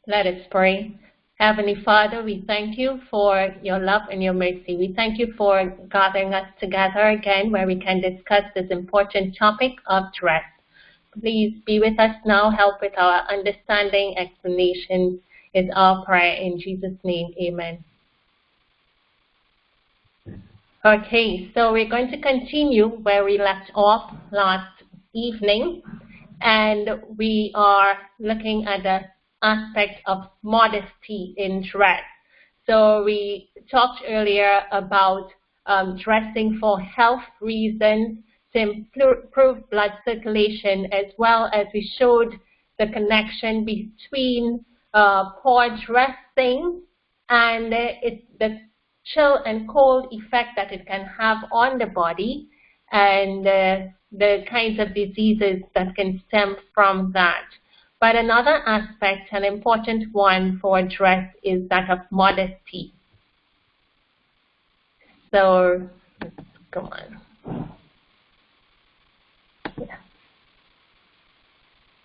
Let us pray. Heavenly Father, we thank you for your love and your mercy. We thank you for gathering us together again where we can discuss this important topic of dress. Please be with us now. Help with our understanding, explanation is our prayer. In Jesus' name, amen. Okay, so we're going to continue where we left off last evening, and we are looking at the aspect of modesty in dress. So we talked earlier about dressing for health reasons, to improve blood circulation, as well as we showed the connection between poor dressing and the chill and cold effect that it can have on the body, and the kinds of diseases that can stem from that. But another aspect, an important one for dress, is that of modesty. So, let's go on. Yeah.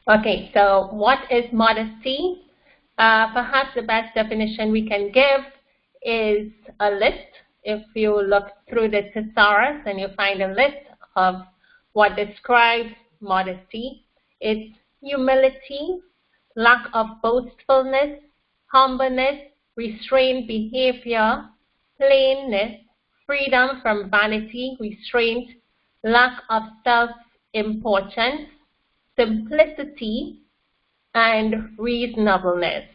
Okay, so what is modesty? Perhaps the best definition we can give is a list. If you look through the thesaurus and you find a list of what describes modesty, it's humility, lack of boastfulness, humbleness, restrained behavior, plainness, freedom from vanity, restraint, lack of self-importance, simplicity, and reasonableness.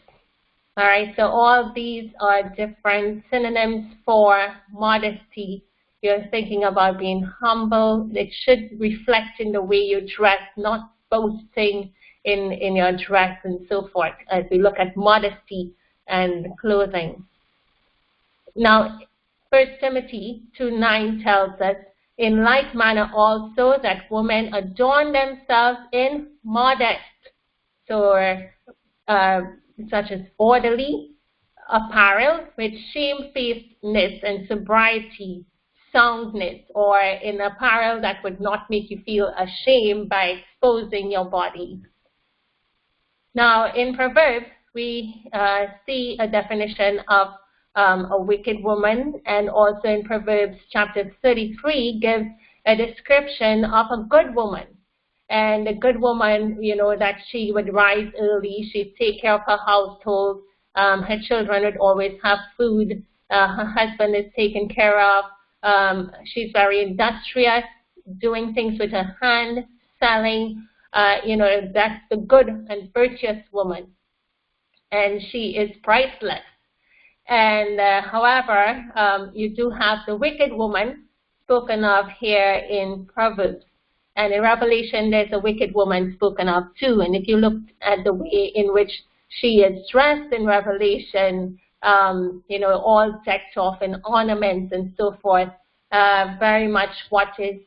All right, so all these are different synonyms for modesty. You're thinking about being humble. It should reflect in the way you dress, not boasting in your dress and so forth, as we look at modesty and clothing. Now, 1 Timothy 2:9 tells us, in like manner also that women adorn themselves in modest, so such as orderly apparel with shamefacedness and sobriety, soundness, or in apparel that would not make you feel ashamed by exposing your body. Now, in Proverbs, we see a definition of a wicked woman, and also in Proverbs chapter 33 gives a description of a good woman. And a good woman, you know, that she would rise early, she'd take care of her household, her children would always have food, her husband is taken care of, she's very industrious, doing things with her hand, selling, you know, that's the good and virtuous woman. And she is priceless. And however, you do have the wicked woman spoken of here in Proverbs. And in Revelation, there's a wicked woman spoken of too. And if you look at the way in which she is dressed in Revelation, you know, all decked off in ornaments and so forth, very much what is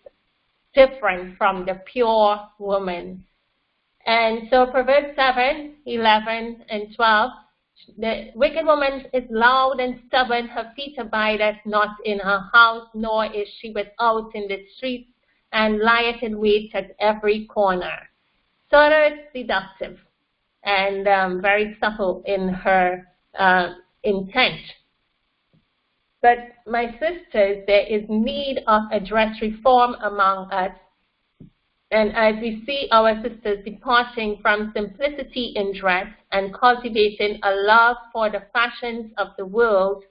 different from the pure woman. And so Proverbs 7, 11, and 12, the wicked woman is loud and stubborn. Her feet abideth not in her house, nor is she without in the streets, and lieth in wait at every corner. Sort of seductive and very subtle in her intent. But my sisters, there is need of a dress reform among us. And as we see our sisters departing from simplicity in dress and cultivating a love for the fashions of the world,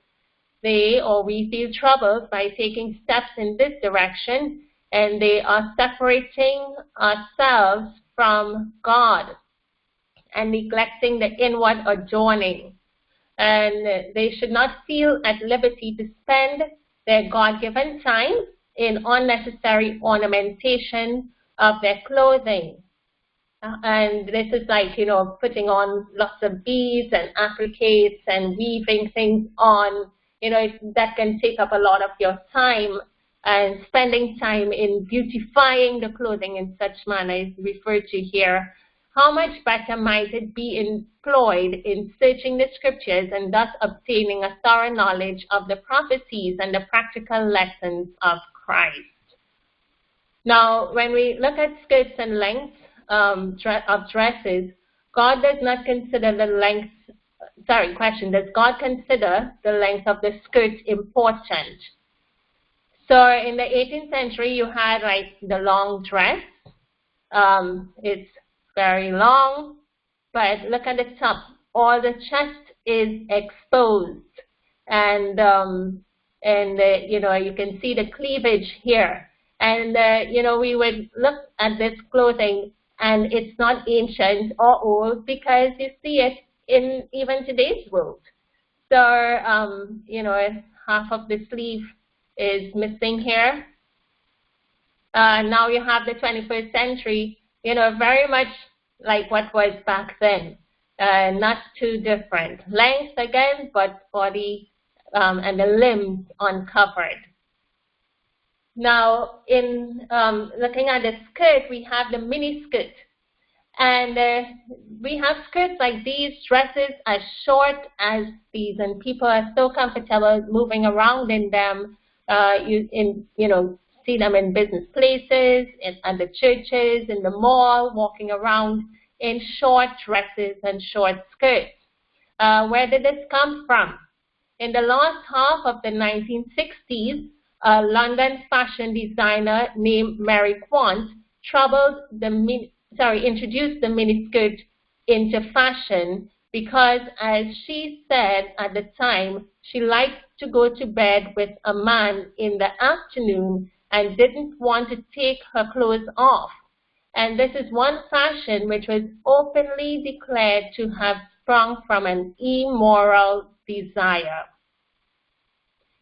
we feel troubled by taking steps in this direction, and they are separating ourselves from God and neglecting the inward adorning. And they should not feel at liberty to spend their God-given time in unnecessary ornamentation of their clothing. And this is like, you know, putting on lots of beads and appliques and weaving things on, you know, that can take up a lot of your time, and spending time in beautifying the clothing in such manner is referred to here. How much better might it be employed in searching the scriptures and thus obtaining a thorough knowledge of the prophecies and the practical lessons of Christ. Now, when we look at skirts and lengths of dresses, God does not consider the length question, does God consider the length of the skirt important? So in the 18th century, you had like the long dress. It's very long, but look at the top. All the chest is exposed, and you know, you can see the cleavage here. And you know, we would look at this clothing, and it's not ancient or old because you see it in even today's world. So you know, half of the sleeve is missing here. Now you have the 21st century, you know, very much like what was back then. Not too different. Length again, but body and the limbs uncovered. Now, in looking at the skirt, we have the mini skirt. And we have skirts like these, dresses as short as these, and people are so comfortable moving around in them. You know, see them in business places, at the churches, in the mall, walking around in short dresses and short skirts. Where did this come from? In the last half of the 1960s, a London fashion designer named Mary Quant introduced the miniskirt into fashion because, as she said at the time, she liked to go to bed with a man in the afternoon and didn't want to take her clothes off. And this is one fashion which was openly declared to have sprung from an immoral desire.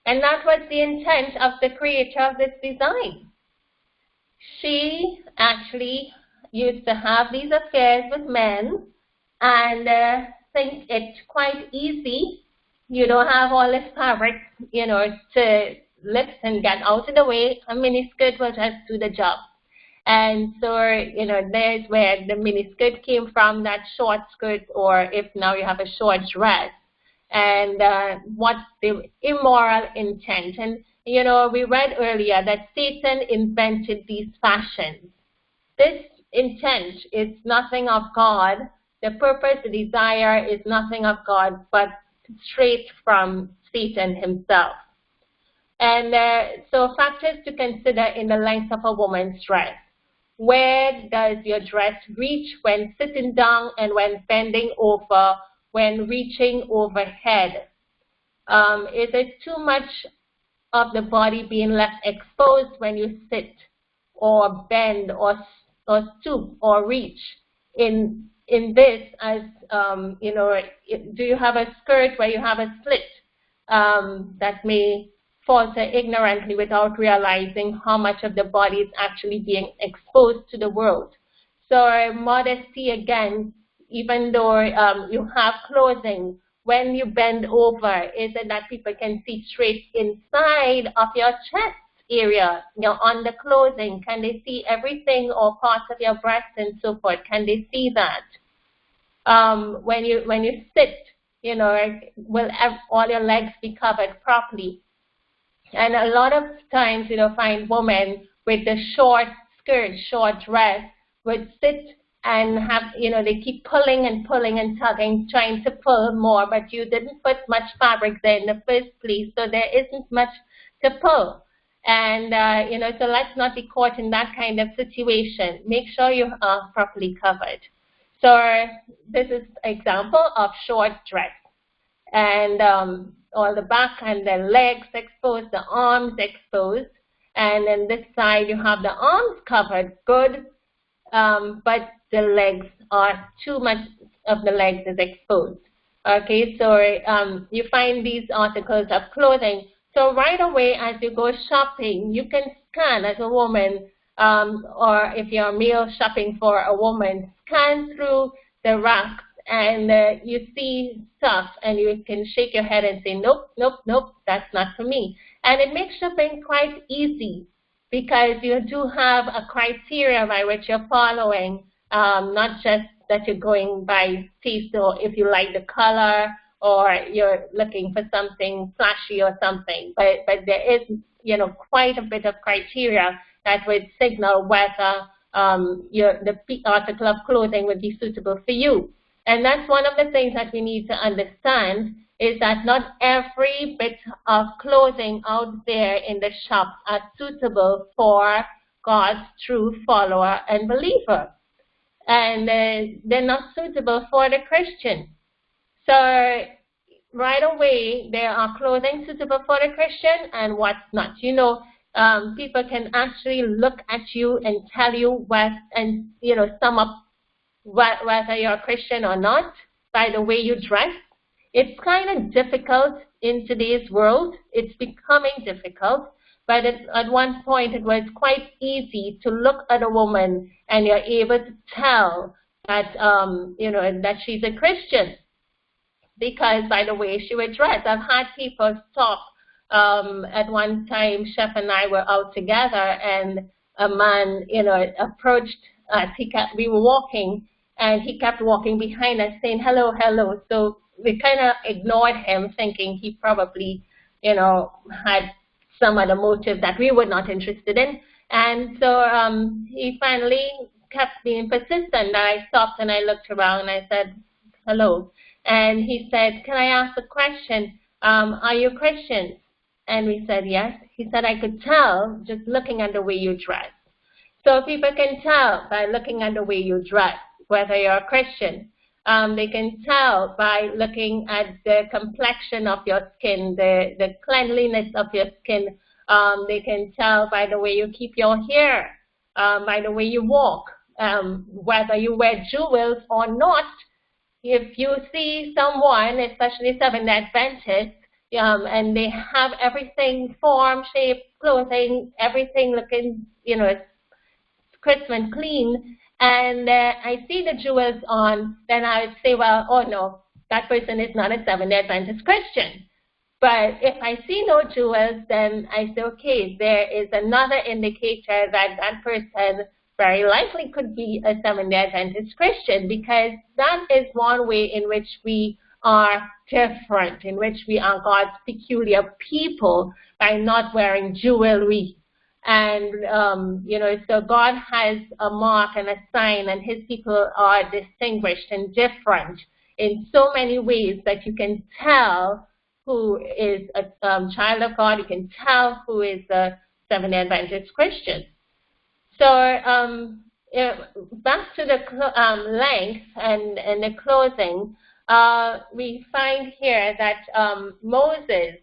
And that was the intent of the creator of this design. She actually used to have these affairs with men and think it's quite easy. You don't have all this fabric, you know, to lift and get out of the way. A miniskirt will just do the job. And so, you know, there's where the miniskirt came from, that short skirt, or if now you have a short dress. And what's the immoral intent? And, you know, we read earlier that Satan invented these fashions. This intent is nothing of God. The purpose, the desire is nothing of God, but straight from Satan himself. And so factors to consider in the length of a woman's dress. Where does your dress reach when sitting down and when bending over, when reaching overhead? Is it too much of the body being left exposed when you sit or bend or stoop or reach? In this, as you know, do you have a skirt where you have a slit that may falter ignorantly without realizing how much of the body is actually being exposed to the world? So modesty again, even though you have clothing, when you bend over, is it that people can see straight inside of your chest area, you know, on the clothing? Can they see everything, or parts of your breast and so forth? Can they see that? When you sit, you know, will all your legs be covered properly? And a lot of times, you know, find women with the short skirt, short dress, would sit and have, you know, they keep pulling and pulling and tugging, trying to pull more, but you didn't put much fabric there in the first place, so there isn't much to pull. And, you know, so let's not be caught in that kind of situation. Make sure you are properly covered. So this is an example of short dress. And all the back and the legs exposed, the arms exposed. And then this side you have the arms covered, good, but the legs are too much of the legs is exposed. Okay, so you find these articles of clothing. So right away as you go shopping, you can scan as a woman, or if you're a male shopping for a woman, scan through the racks and you see stuff and you can shake your head and say, nope, nope, nope, that's not for me. And it makes shopping quite easy because you do have a criteria by which you're following, not just that you're going by taste or if you like the color or you're looking for something flashy or something. But there is, you know, quite a bit of criteria that would signal whether the article of clothing would be suitable for you. And that's one of the things that we need to understand, is that not every bit of clothing out there in the shop are suitable for God's true follower and believer. And they're not suitable for the Christian. So right away, there are clothing suitable for the Christian and what's not. You know, people can actually look at you and tell you what, and, you know, sum up whether you're a Christian or not by the way you dress. It's kind of difficult in today's world. It's becoming difficult. But at one point, it was quite easy to look at a woman and you're able to tell that, you know, that she's a Christian, because by the way she would dress. I've had people stop. At one time, Chef and I were out together, and a man, you know, approached us. We were walking, and he kept walking behind us, saying, "Hello, hello." So we kind of ignored him, thinking he probably, you know, had some other motive that we were not interested in. And so he finally kept being persistent. I stopped and I looked around and I said, "Hello." And he said, "Can I ask a question? Are you Christians?" And we said, "Yes." He said, "I could tell just looking at the way you dress." So people can tell by looking at the way you dress whether you're a Christian. They can tell by looking at the complexion of your skin, the cleanliness of your skin. They can tell by the way you keep your hair, by the way you walk, whether you wear jewels or not. If you see someone, especially Seventh-day Adventists, and they have everything, form, shape, clothing, everything looking, you know, crisp and clean, and I see the jewels on, then I would say, well, oh no, that person is not a Seventh-day Adventist Christian. But if I see no jewels, then I say, okay, there is another indicator that that person very likely could be a Seventh-day Adventist Christian, because that is one way in which we are different, in which we are God's peculiar people, by not wearing jewelry. And, you know, so God has a mark and a sign, and his people are distinguished and different in so many ways that you can tell who is a child of God. You can tell who is a Seventh-day Adventist Christian. So back to the length and the clothing, we find here that Moses,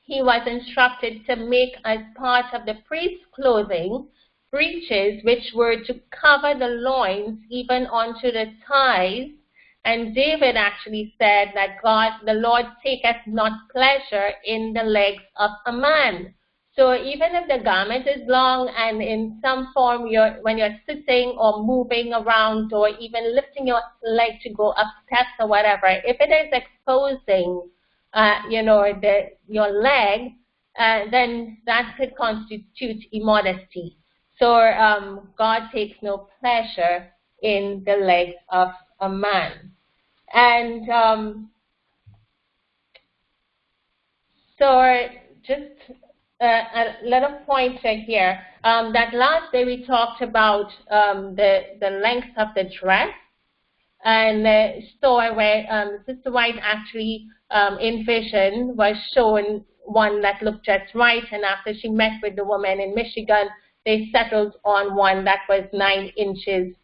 he was instructed to make, as part of the priest's clothing, breeches which were to cover the loins even onto the thighs. And David actually said that the Lord taketh not pleasure in the legs of a man. So even if the garment is long and in some form, when you're sitting or moving around or even lifting your leg to go up steps or whatever, if it is exposing, you know, your leg, then that could constitute immodesty. So God takes no pleasure in the legs of a man. And so just a little pointer here. That last day we talked about the length of the dress. And so where Sister White actually in vision was shown one that looked just right, and after she met with the woman in Michigan, they settled on one that was 9 inches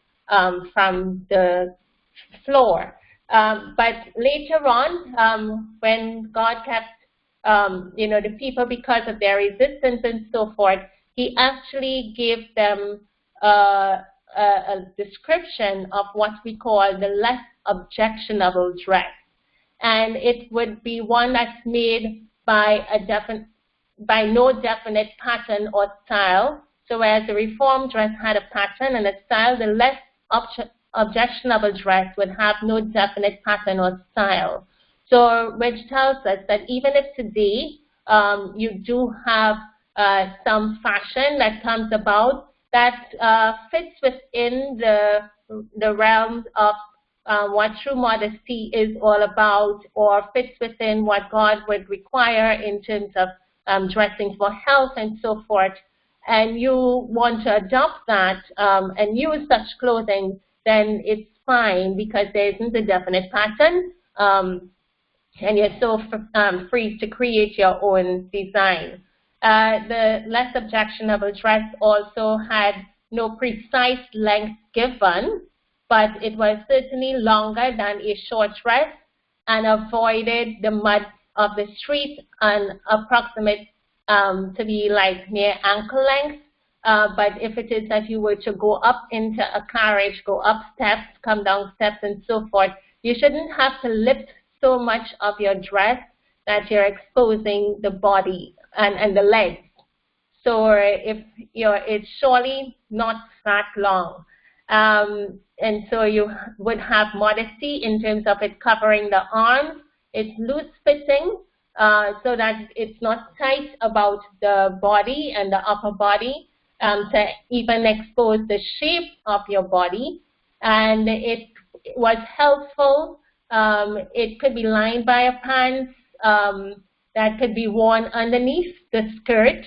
from the floor. But later on, when God kept you know, the people, because of their resistance and so forth, he actually gave them a description of what we call the less objectionable dress. And it would be one that's made by no definite pattern or style. So whereas the Reformed dress had a pattern and a style, the less objectionable dress would have no definite pattern or style. So which tells us that even if today you do have some fashion that comes about that fits within the realms of what true modesty is all about, or fits within what God would require in terms of dressing for health and so forth, and you want to adopt that and use such clothing, then it's fine because there isn't a definite pattern, and you're so free to create your own design. The less objectionable dress also had no precise length given, but it was certainly longer than a short dress and avoided the mud of the street and approximate to be like near ankle length. But if it is that you were to go up into a carriage, go up steps, come down steps, and so forth, you shouldn't have to lift so much of your dress that you're exposing the body and the legs. So if it's surely not that long. And so you would have modesty in terms of it covering the arms. It's loose fitting so that it's not tight about the body and the upper body to even expose the shape of your body. And it was helpful. It could be lined by a pants that could be worn underneath the skirt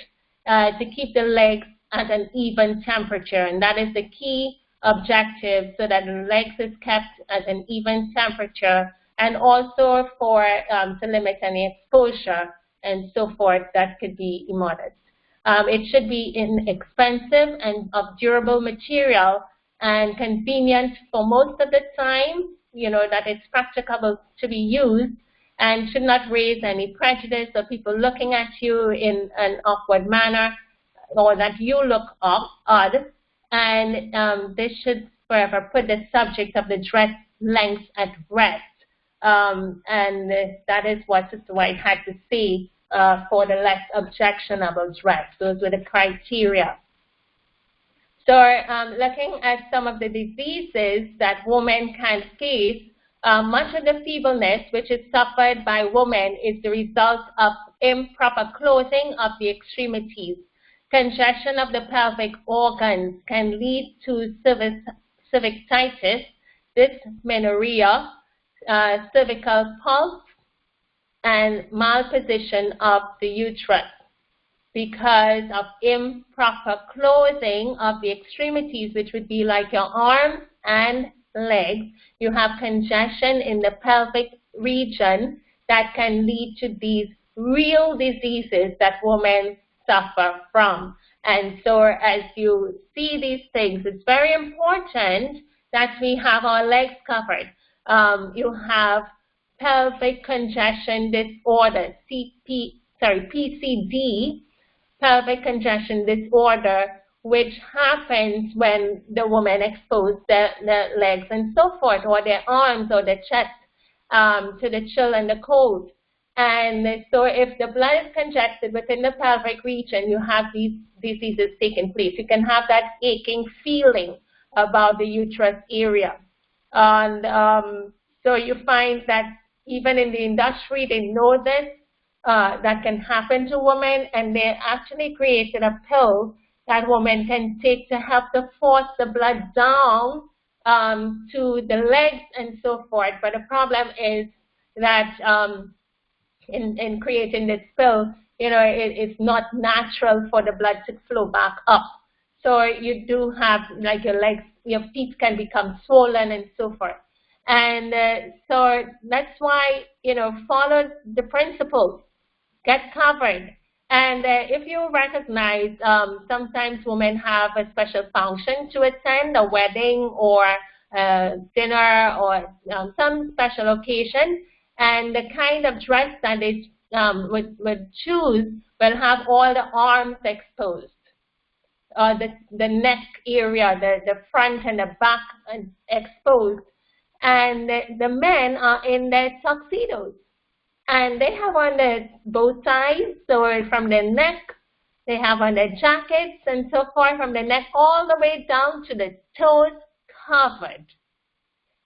to keep the legs at an even temperature. And that is the key objective, so that the legs is kept at an even temperature, and also for to limit any exposure and so forth that could be immodest. It should be inexpensive and of durable material and convenient for most of the time, that it's practicable to be used, and should not raise any prejudice or people looking at you in an awkward manner, or that you look odd. And this should forever put the subject of the dress length at rest. And that is what Sister White had to say for the less objectionable dress. Those were the criteria. So looking at some of the diseases that women can face, much of the feebleness which is suffered by women is the result of improper clothing of the extremities. Congestion of the pelvic organs can lead to cervicitis, dysmenorrhea, cervical pulse, and malposition of the uterus. Because of improper clothing of the extremities, which would be like your arms and legs, you have congestion in the pelvic region that can lead to these real diseases that women suffer from. And so as you see these things, it's very important that we have our legs covered. You have pelvic congestion disorder, PCD, pelvic congestion disorder, which happens when the woman exposes their legs and so forth, or their arms or their chest to the chill and the cold. And so if the blood is congested within the pelvic region, you have these diseases taking place. You can have that aching feeling about the uterus area. And so you find that even in the industry, they know this, that can happen to women, and they actually created a pill that women can take to help to force the blood down to the legs and so forth. But the problem is that in creating this pill, it's not natural for the blood to flow back up. So you do have, like, your legs, your feet can become swollen and so forth. And so that's why, follow the principles. Get covered. And if you recognize, sometimes women have a special function to attend, a wedding or dinner or some special occasion, and the kind of dress that they would choose will have all the arms exposed, the neck area, the front and the back exposed. And the men are in their tuxedos. And they have on their bow ties, so from their neck, they have on their jackets and so forth, from the neck all the way down to the toes covered.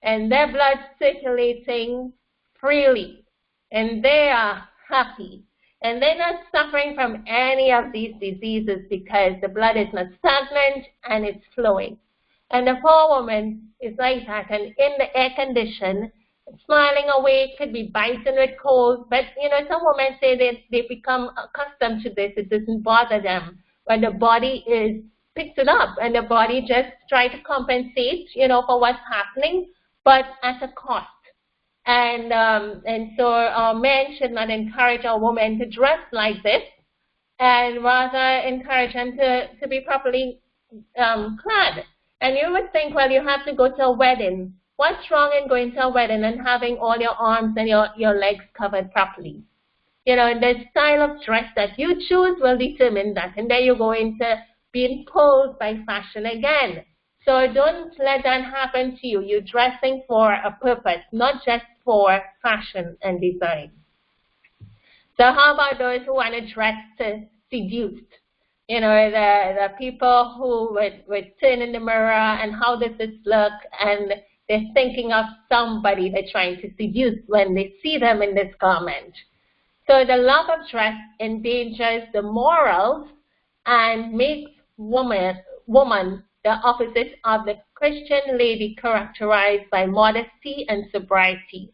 And their blood circulating freely. And they are happy. And they're not suffering from any of these diseases because the blood is not stagnant and it's flowing. And the poor woman is like that, and in the air condition, smiling away, could be biting with cold. But, some women say they become accustomed to this. It doesn't bother them. But the body picks it up, and the body just tries to compensate, for what's happening but at a cost. And so our men should not encourage our women to dress like this, and rather encourage them to be properly clad. And you would think, well, you have to go to a wedding. What's wrong in going to a wedding and having all your arms and your legs covered properly? You know, the style of dress that you choose will determine that. And then you go into being pulled by fashion again. So don't let that happen to you. You're dressing for a purpose, not just for fashion and design. So how about those who want to dress to seduce? You know, the people who would turn in the mirror and how does this look, and they're thinking of somebody they're trying to seduce when they see them in this garment. So the love of dress endangers the morals and makes woman the opposite of the Christian lady characterized by modesty and sobriety.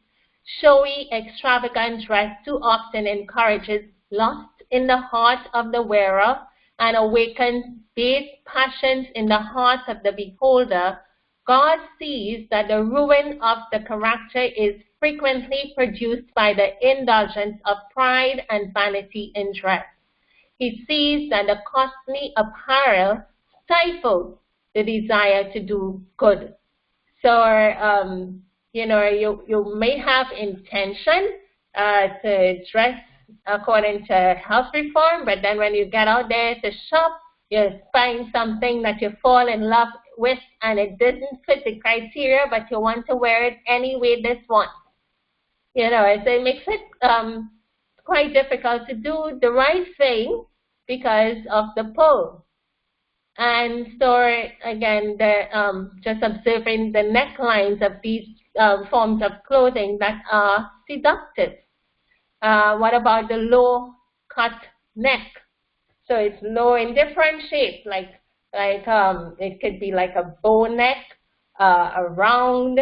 Showy, extravagant dress too often encourages lust in the heart of the wearer and awakens base passions in the heart of the beholder. God sees that the ruin of the character is frequently produced by the indulgence of pride and vanity in dress. He sees that the costly apparel stifles the desire to do good. So, you know, you may have intention to dress according to health reform, but then when you get out there to shop, you find something that you fall in love with and it doesn't fit the criteria, but you want to wear it anyway this once. You know, so it makes it quite difficult to do the right thing because of the pull. And so, again, just observing the necklines of these forms of clothing that are seductive. What about the low cut neck? So it's low in different shapes, like it could be like a bow neck, a round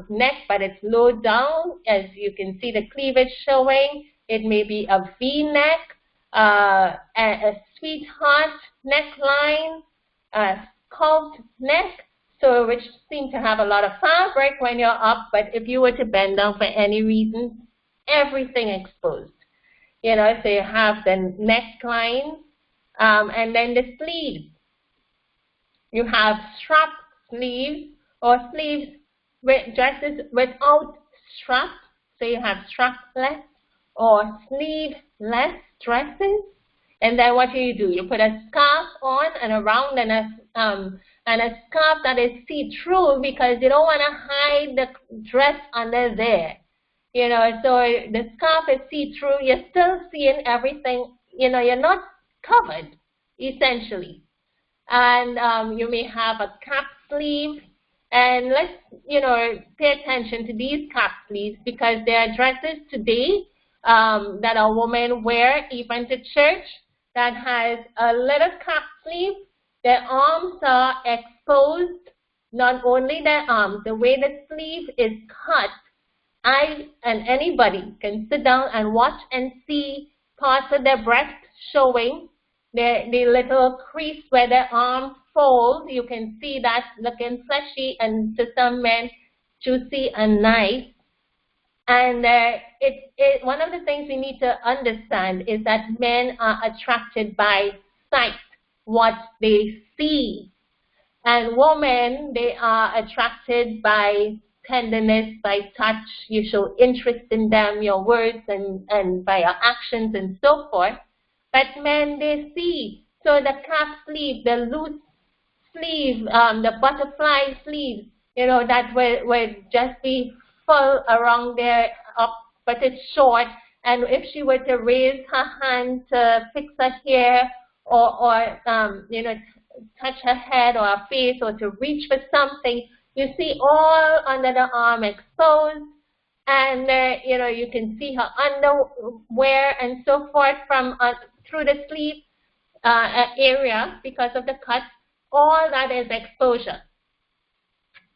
neck, but it's low down, as you can see the cleavage showing. It may be a V-neck, a sweetheart neckline, a sculpt neck, so which seem to have a lot of fabric when you're up, but if you were to bend down for any reason, everything exposed. You know, so you have the neckline, and then the sleeves. You have strap sleeves or sleeves with dresses without straps, so you have strapless or sleeveless dresses. And then what do? You put a scarf on and around and a scarf that is see-through because you don't want to hide the dress under there. You know, so the scarf is see-through. You're still seeing everything. You know, you're not covered, essentially. And you may have a cap sleeve. And let's, you know, pay attention to these cap sleeves because there are dresses today that a woman wear even to church that has a little cap sleeve. Their arms are exposed, not only their arms, the way the sleeve is cut, I and anybody can sit down and watch and see parts of their breast showing, the little crease where their arms fold. You can see that looking fleshy and to some men juicy and nice. And one of the things we need to understand is that men are attracted by sight, what they see. And women, they are attracted by tenderness, by touch. You show interest in them, your words, and by your actions and so forth. But men, they see. So the cap sleeve, the loose sleeve, the butterfly sleeve, you know, that will just be full around there up, but it's short. And if she were to raise her hand to fix her hair or you know, touch her head or her face or to reach for something, you see all under the arm exposed. And, you know, you can see her underwear and so forth from through the sleeve area because of the cut. All that is exposure.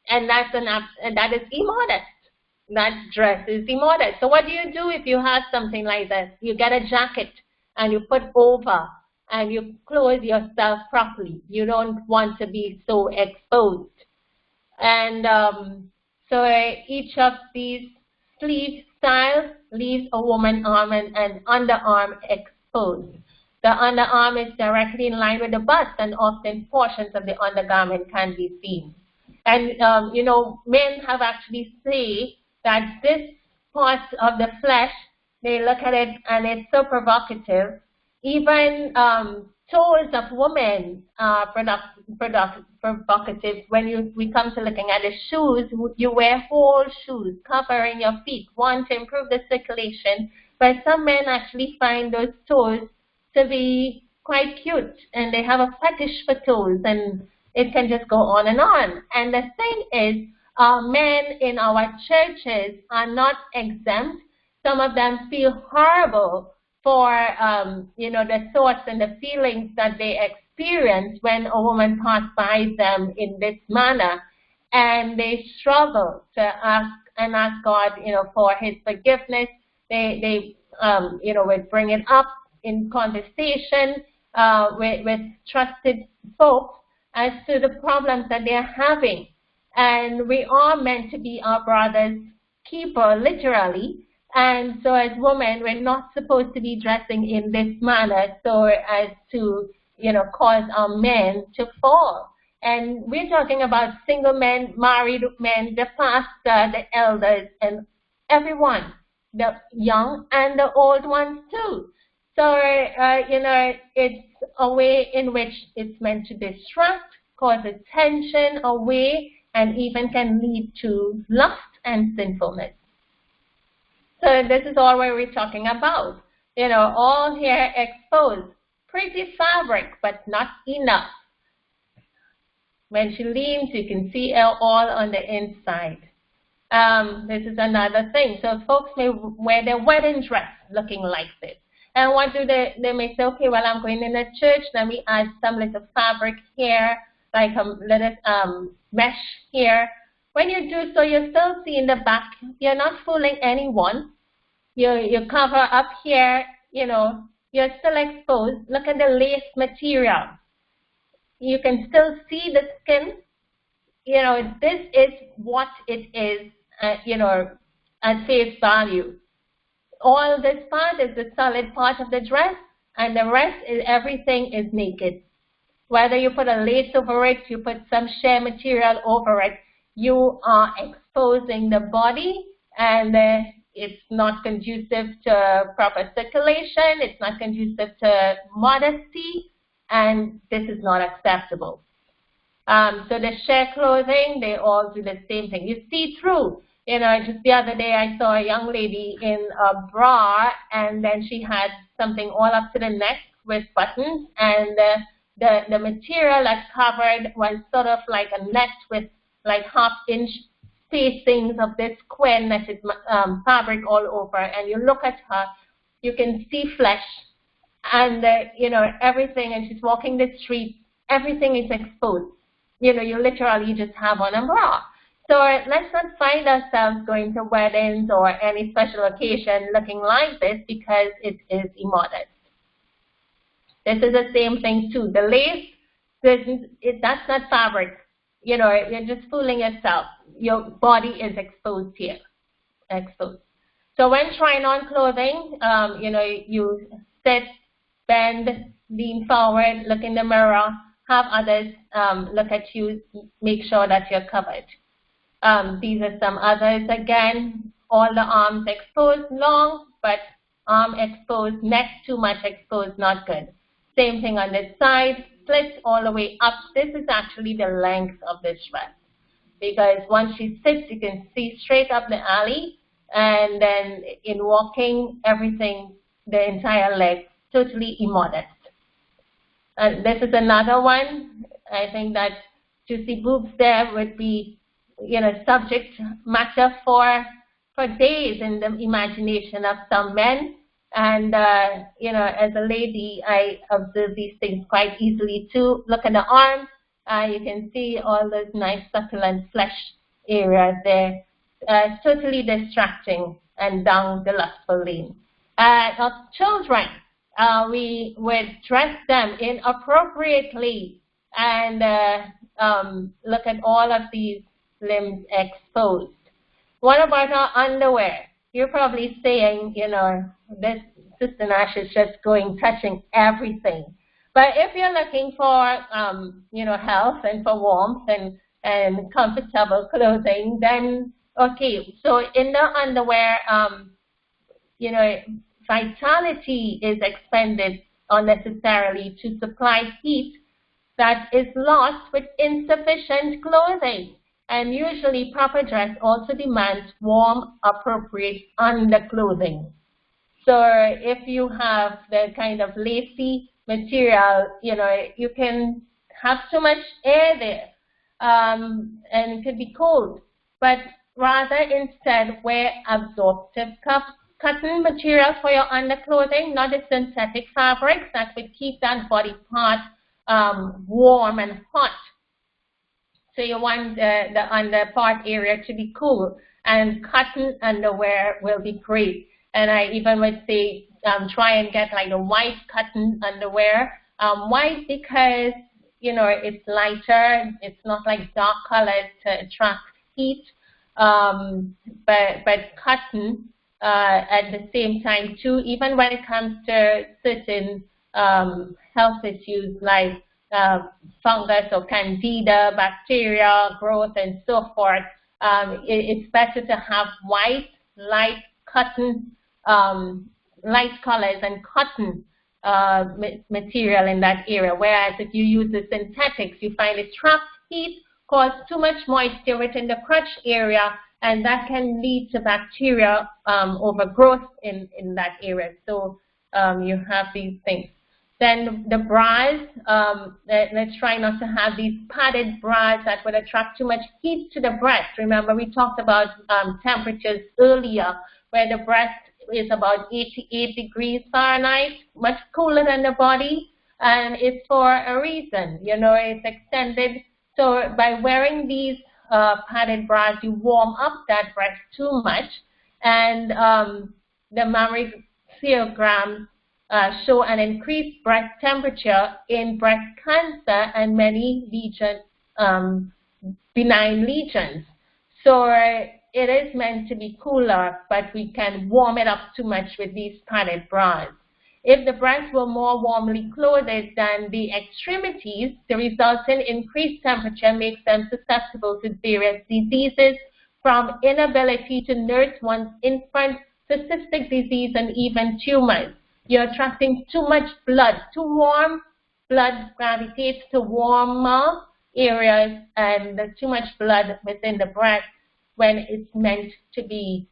And that is immodest. That dress is immodest. So what do you do if you have something like this? You get a jacket and you put over and you clothe yourself properly. You don't want to be so exposed. And So each of these sleeve styles leaves a woman's arm and underarm exposed. The underarm is directly in line with the bust, and often portions of the undergarment can be seen. And, you know, men have actually said that this part of the flesh, they look at it and it's so provocative. Even toes of women are provocative. When we come to looking at the shoes, you wear whole shoes covering your feet, one to improve the circulation, but some men actually find those toes to be quite cute, and they have a fetish for toes, and it can just go on and on. And the thing is, men in our churches are not exempt. Some of them feel horrible for, you know, the thoughts and the feelings that they experience when a woman passes by them in this manner, and they struggle to ask God, you know, for His forgiveness. They you know, would bring it up in conversation with trusted folks as to the problems that they're having. And we are meant to be our brother's keeper, literally. And so as women, we're not supposed to be dressing in this manner so as to, you know, cause our men to fall. And we're talking about single men, married men, the pastor, the elders, and everyone, the young and the old ones too. So, you know, it's a way in which it's meant to distract, cause attention away, and even can lead to lust and sinfulness. So this is all what we're talking about. You know, all hair exposed. Pretty fabric, but not enough. When she leans, you can see it all on the inside. This is another thing. So folks may wear their wedding dress looking like this. And what do they may say, okay, well, I'm going in a church, let me add some little fabric here, like a little mesh here. When you do so, you're still seeing the back. You're not fooling anyone. You cover up here, you know, you're still exposed. Look at the lace material. You can still see the skin. You know, this is what it is, you know, at face value. All this part is the solid part of the dress, and the rest is everything is naked. Whether you put a lace over it, you put some sheer material over it, you are exposing the body, and it's not conducive to proper circulation, it's not conducive to modesty, and this is not acceptable. So the sheer clothing, they all do the same thing. You see through. You know, just the other day I saw a young lady in a bra, and then she had something all up to the neck with buttons, and the material that covered was sort of like a net with like half-inch spacings of this square netted fabric all over. And you look at her, you can see flesh, and you know, everything. And she's walking the street, everything is exposed. You know, you literally just have on a bra. So let's not find ourselves going to weddings or any special occasion looking like this, because it is immodest. This is the same thing too. The lace, that's not fabric. You know, you're just fooling yourself. Your body is exposed here, exposed. So when trying on clothing, you know, you sit, bend, lean forward, look in the mirror, have others look at you, make sure that you're covered. These are some others. Again, all the arms exposed, long, but arm exposed, neck too much exposed, not good. Same thing on this side, splits all the way up. This is actually the length of this dress, because once she sits, you can see straight up the alley, and then in walking, everything, the entire leg, totally immodest. And this is another one. I think that to see boobs there would be, you know, subject matter for days in the imagination of some men. And, you know, as a lady, I observe these things quite easily too. Look at the arms. You can see all those nice succulent flesh areas there. Totally distracting and down the lustful lane. Of children, we would dress them inappropriately, and look at all of these limbs exposed. What about our underwear? You're probably saying, you know, this Sister Nash is just touching everything. But if you're looking for, you know, health and for warmth and comfortable clothing, then okay. So in the underwear, you know, vitality is expended unnecessarily to supply heat that is lost with insufficient clothing. And usually proper dress also demands warm, appropriate underclothing. So if you have the kind of lacy material, you know, you can have too much air there, and it could be cold. But rather instead wear absorptive cotton material for your underclothing, not the synthetic fabrics that would keep that body part warm and hot. So you want the under part area to be cool, and cotton underwear will be great. And I even would say try and get like a white cotton underwear. White because, you know, it's lighter, it's not like dark colors to attract heat. But cotton at the same time too, even when it comes to certain health issues like fungus or candida, bacteria growth, and so forth, it's better to have white, light cotton, light colors and cotton material in that area. Whereas if you use the synthetics, you find it traps heat, cause too much moisture within the crotch area, and that can lead to bacteria overgrowth in that area. So you have these things. Then the bras, let's try not to have these padded bras that would attract too much heat to the breast. Remember, we talked about temperatures earlier, where the breast is about 88 degrees Fahrenheit, much cooler than the body, and it's for a reason. You know, it's extended. So by wearing these padded bras, you warm up that breast too much, and the mammograms show an increased breast temperature in breast cancer and many benign lesions. So it is meant to be cooler, but we can warm it up too much with these padded bras. If the breasts were more warmly clothed than the extremities, the resultant increased temperature makes them susceptible to various diseases, from inability to nurse one's infant to cystic disease and even tumors. You're attracting too much blood. Too warm blood gravitates to warmer areas, and there's too much blood within the breast when it's meant to be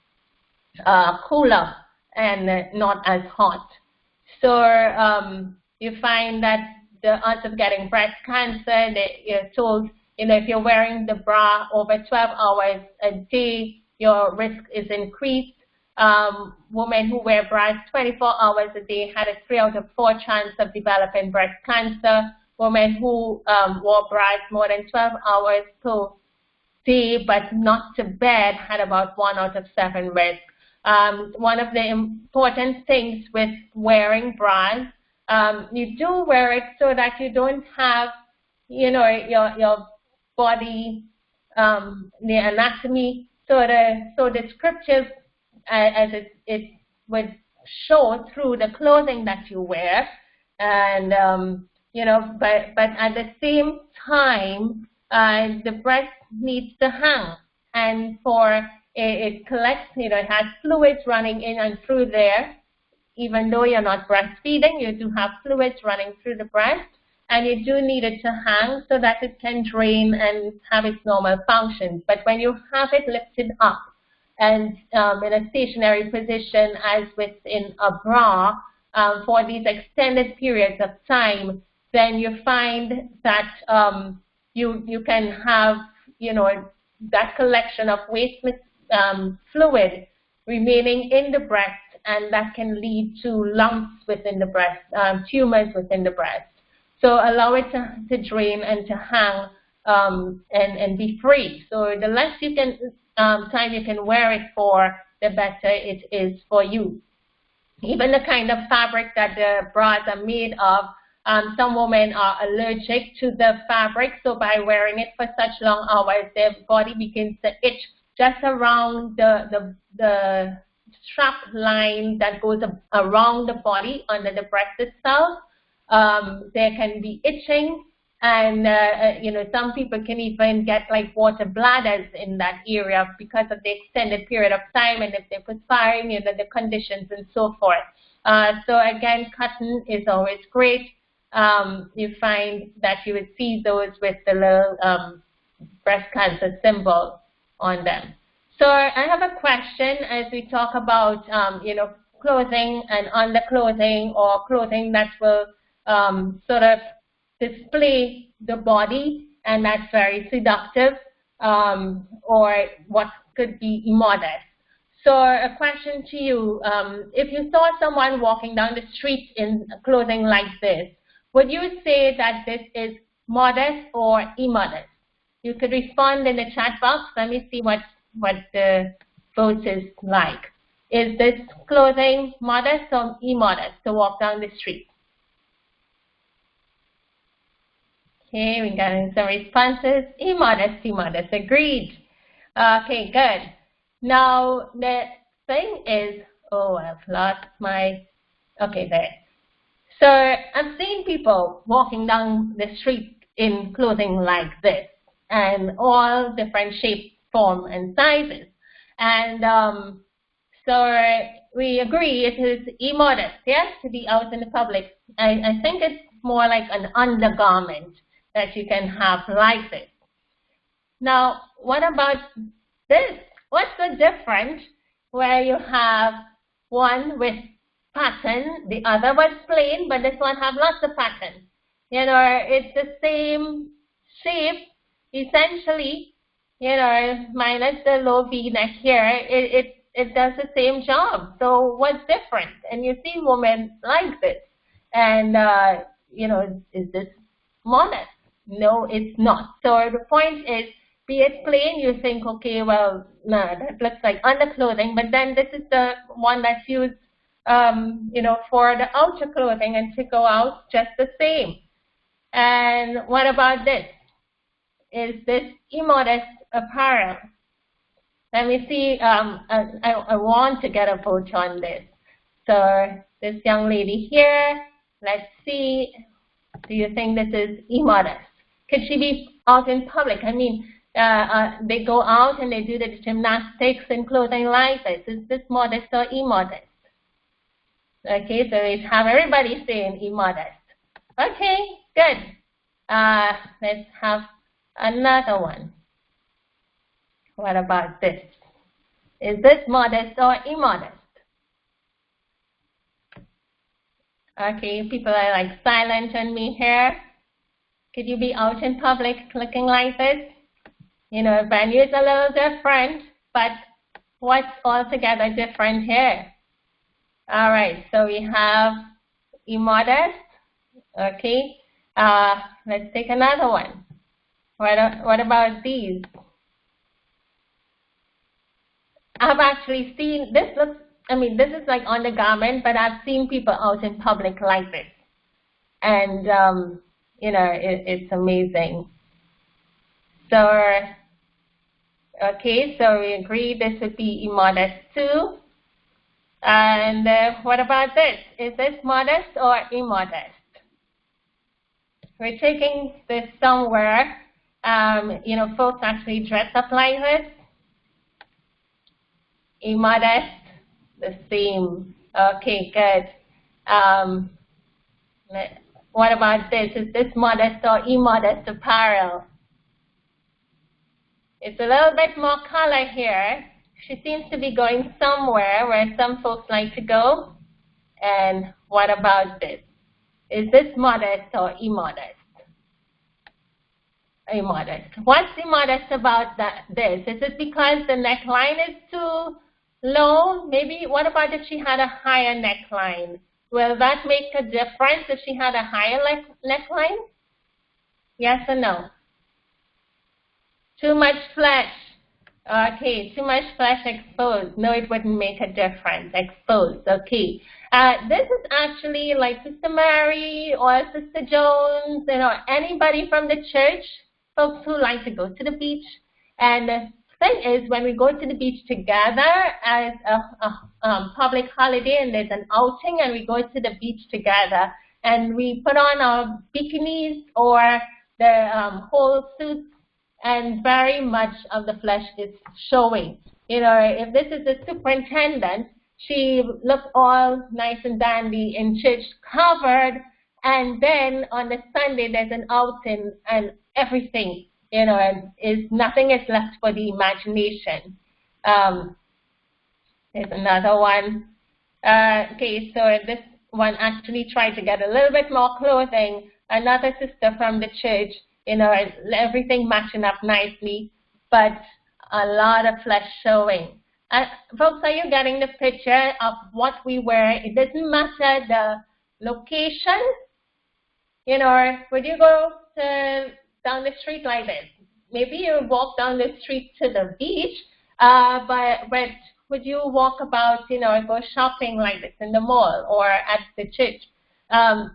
cooler and not as hot. So you find that the odds of getting breast cancer, you're told, you know, if you're wearing the bra over 12 hours a day, your risk is increased. Women who wear bras 24 hours a day had a 3 out of 4 chance of developing breast cancer. Women who wore bras more than 12 hours per day but not to bed had about 1 out of 7 risk. One of the important things with wearing bras, you do wear it so that you don't have, you know, your body, the anatomy. So the scriptures, as it would show through the clothing that you wear, and you know, but at the same time, the breast needs to hang, and for it collects, you know, it has fluids running in and through there. Even though you're not breastfeeding, you do have fluids running through the breast, and you do need it to hang so that it can drain and have its normal functions. But when you have it lifted up and in a stationary position, as within a bra, for these extended periods of time, then you find that you can have, you know, that collection of waste fluid remaining in the breast, and that can lead to lumps within the breast, tumors within the breast. So allow it to drain and to hang and be free. So the less you can time you can wear it for, the better it is for you. Even the kind of fabric that the bras are made of, Some women are allergic to the fabric, so by wearing it for such long hours, their body begins to itch just around the strap line that goes around the body under the breast itself. There can be itching, and some people can even get like water bladders in that area because of the extended period of time, and if they're perspiring, the conditions and so forth. So again, cotton is always great. You find that you would see those with the little breast cancer symbol on them. So I have a question as we talk about, clothing and underclothing, or clothing that will sort of display the body, and that's very seductive, or what could be immodest. So a question to you, if you saw someone walking down the street in clothing like this, would you say that this is modest or immodest? You could respond in the chat box. Let me see what the vote is like. Is this clothing modest or immodest to walk down the street? Okay, we got some responses. Immodest, immodest, agreed. Okay, good. Now the thing is, oh, I've lost my, okay, there. So I've seen people walking down the street in clothing like this, and all different shapes, form, and sizes. And so we agree it is immodest, yes, to be out in the public. I think it's more like an undergarment that you can have like this. Now, what about this? What's the difference where you have one with pattern, the other was plain, but this one have lots of pattern? It's the same shape, essentially, minus the low V-neck here. It does the same job. So what's different? And you see women like this. And, is this modest? No, it's not. So the point is, be it plain, you think, okay, well, no, that looks like underclothing, but then this is the one that's used, for the outer clothing and to go out just the same. And what about this? Is this immodest apparel? Let me see. I want to get a vote on this. So this young lady here, let's see. Do you think this is immodest? Could she be out in public? I mean, they go out and they do the gymnastics in clothing like this. Is this modest or immodest? Okay, so we have everybody saying immodest. Okay, good. Let's have another one. What about this? Is this modest or immodest? Okay, people are like silent on me here. Could you be out in public looking like this? Venue is a little different, but what's altogether different here? All right, so we have immodest. Okay, let's take another one. What about these? I've actually seen, this is like undergarment, but I've seen people out in public like this. And, it's amazing. So, okay, so we agree this would be immodest too. And what about this? Is this modest or immodest? We're taking this somewhere. Folks actually dress up like this. Immodest, the same. Okay, good. What about this? Is this modest or immodest apparel? It's a little bit more color here. She seems to be going somewhere where some folks like to go. And what about this? Is this modest or immodest? Immodest. What's immodest about this? Is it because the neckline is too low? Maybe. What about if she had a higher neckline? Will that make a difference if she had a higher neckline? Yes or no? Too much flesh. Okay, too much flesh exposed. No, it wouldn't make a difference. Exposed. Okay. This is actually like Sister Mary or Sister Jones, anybody from the church, folks who like to go to the beach. And the thing is, when we go to the beach together as a public holiday and there's an outing and we go to the beach together and we put on our bikinis or the whole suits, and very much of the flesh is showing. If this is the superintendent, she looks all nice and dandy in church covered, and then on the Sunday there's an outing and everything, and nothing is left for the imagination. There's another one. Okay, so this one actually tried to get a little bit more clothing. Another sister from the church, everything matching up nicely, but a lot of flesh showing. Folks, are you getting the picture of what we wear? It doesn't matter the location. Would you go down the street like this? Maybe you walk down the street to the beach, but would you walk about, go shopping like this in the mall or at the church?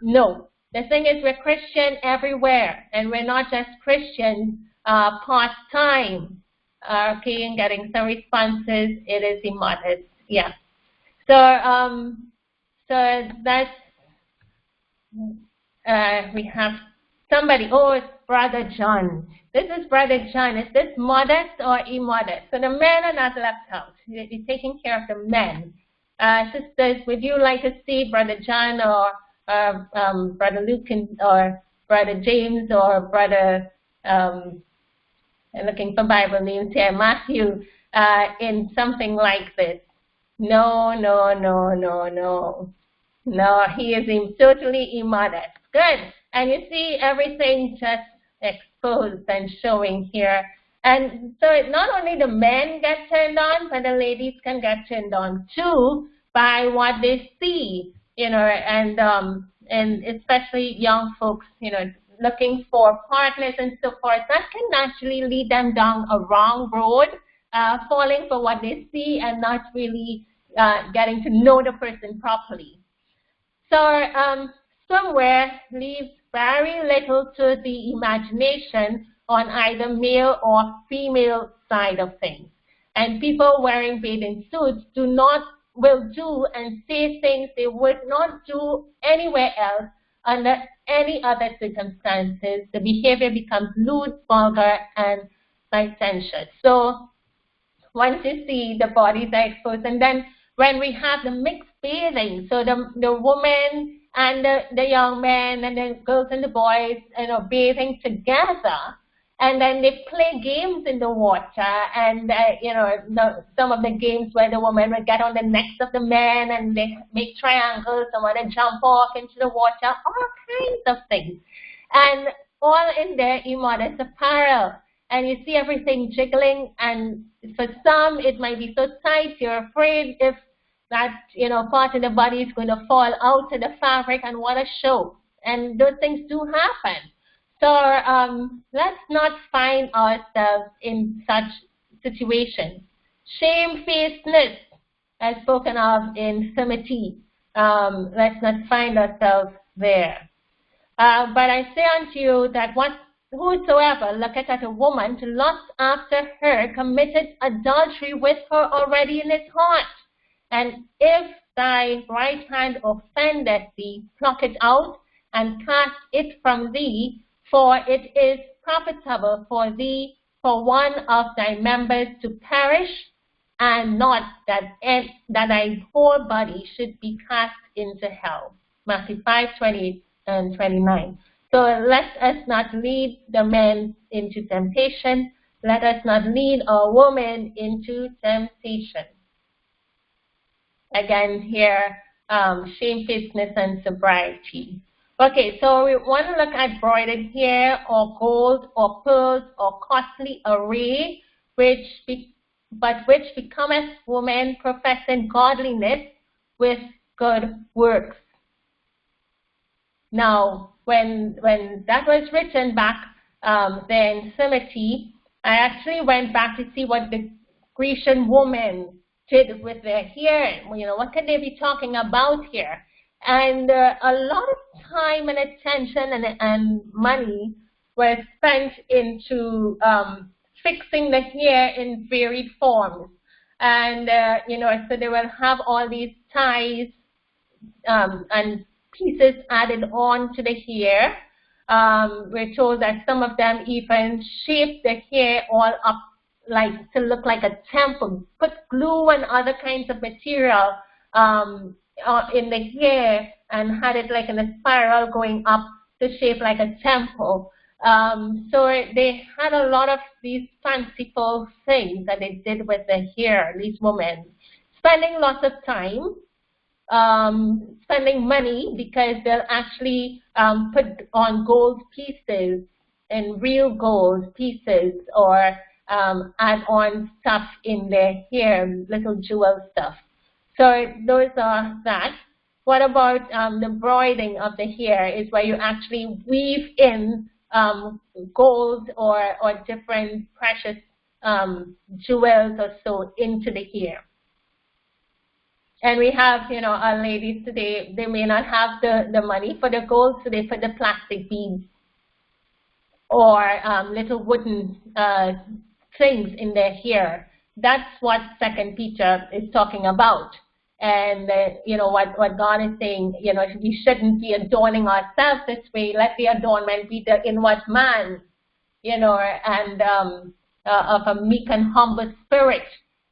No. The thing is, we're Christian everywhere, and we're not just Christian part-time. Okay, and getting some responses, it is immodest. Yeah. So, so that's, we have somebody. Oh, it's Brother John. This is Brother John. Is this modest or immodest? So the men are not left out. You're taking care of the men. Sisters, would you like to see Brother John or Brother Luke or Brother James or Brother, I'm looking for Bible names here, Matthew, in something like this? No, no, no, no, no. No, he is totally immodest. Good. And you see everything just exposed and showing here. And so not only the men get turned on, but the ladies can get turned on too by what they see. And especially young folks, looking for partners and so forth, that can actually lead them down a wrong road, falling for what they see and not really getting to know the person properly. So swimwear leaves very little to the imagination on either male or female side of things. And people wearing bathing suits will do and say things they would not do anywhere else under any other circumstances. The behavior becomes lewd, vulgar, and licentious. So once you see the bodies are exposed, and then when we have the mixed bathing, so the women and the young men and the girls and the boys, bathing together, and then they play games in the water, and some of the games where the women will get on the necks of the men and they make triangles and want to jump off into the water, all kinds of things, and all in their immodest apparel. And you see everything jiggling, and for some it might be so tight you're afraid if that part of the body is going to fall out of the fabric and what a show. And those things do happen. So let's not find ourselves in such situations. Shamefacedness, as spoken of in Timothy. Let's not find ourselves there. But I say unto you that whosoever looketh at a woman to lust after her committed adultery with her already in his heart. And if thy right hand offendeth thee, pluck it out and cast it from thee, for it is profitable for thee for one of thy members to perish, and not that thy whole body should be cast into hell. Matthew 5:28 and 29. So let us not lead the men into temptation. Let us not lead a woman into temptation. Again here, shamefacedness and sobriety. Okay, so we want to look at broidered hair or gold or pearls or costly array, which becometh women professing godliness with good works. Now, when that was written back there in Timothy, I actually went back to see what the Grecian women did with their hair. You know, what could they be talking about here? And a lot of time and attention and money were spent into fixing the hair in varied forms. And, you know, so they will have all these ties and pieces added on to the hair. We're told that some of them even shaped the hair all up like to look like a temple, put glue and other kinds of material in the hair and had it like in a spiral going up to shape like a temple. So they had a lot of these fanciful things that they did with the hair, these women, spending lots of time, spending money, because they'll actually put on gold pieces and real gold pieces, or add on stuff in their hair, little jewel stuff. So those are that. What about the broiding of the hair is where you actually weave in gold or different precious jewels or so into the hair. And we have, you know, our ladies today, they may not have the money for the gold, so they put the plastic beads or little wooden things in their hair. That's what 2 Peter is talking about. And, you know, what God is saying, you know, we shouldn't be adorning ourselves this way. Let the adornment be the inward man, you know, and of a meek and humble spirit.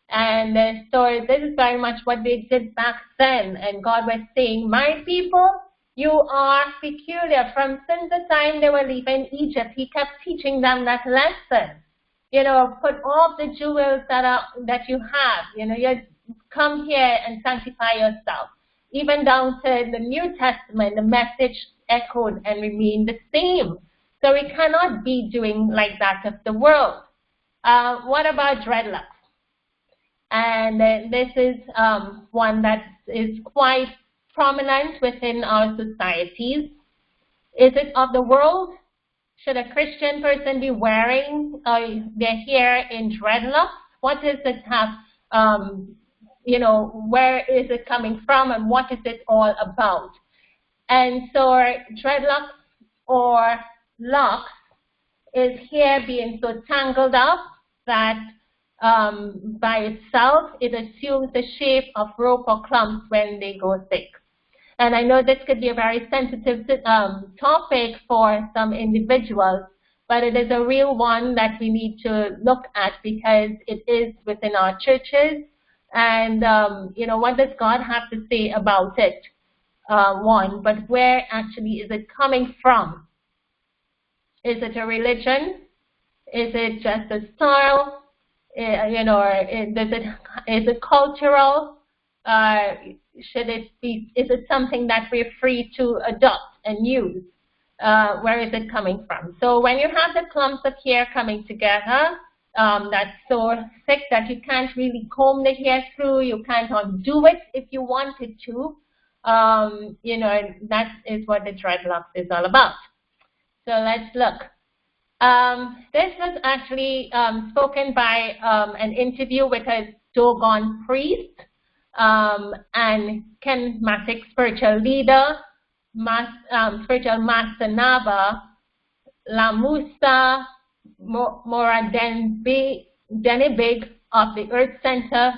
And so this is very much what they did back then. And God was saying, my people, you are peculiar. From since the time they were leaving Egypt, he kept teaching them that lesson. You know, put all the jewels that you have, you know, you come here and sanctify yourself. Even down to the New Testament, the message echoed and remained the same. So we cannot be doing like that of the world. What about dreadlocks? And this is one that is quite prominent within our societies. Is it of the world? Should a Christian person be wearing their hair in dreadlocks? What does it have, you know, where is it coming from and what is it all about? And so dreadlocks or locks is hair being so tangled up that by itself it assumes the shape of rope or clumps when they go thick. And I know this could be a very sensitive topic for some individuals, but it is a real one that we need to look at because it is within our churches. And, you know, what does God have to say about it? One, but where actually is it coming from? Is it a religion? Is it just a style? You know, is it cultural? Should it be, is it something that we're free to adopt and use? Where is it coming from? So when you have the clumps of hair coming together, that's so thick that you can't really comb the hair through, you can't undo it if you wanted to, you know, that is what the dreadlocks is all about. So let's look. This was actually spoken by an interview with a Dogon priest and charismatic spiritual leader, spiritual master Naba Lamusa Moradenbig of the Earth Center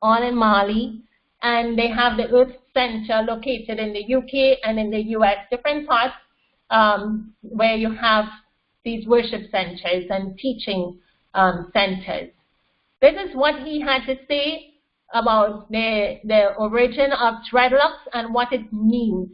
on in Mali, and they have the Earth Center located in the UK and in the US, different parts where you have these worship centers and teaching centers. This is what he had to say about the origin of dreadlocks and what it means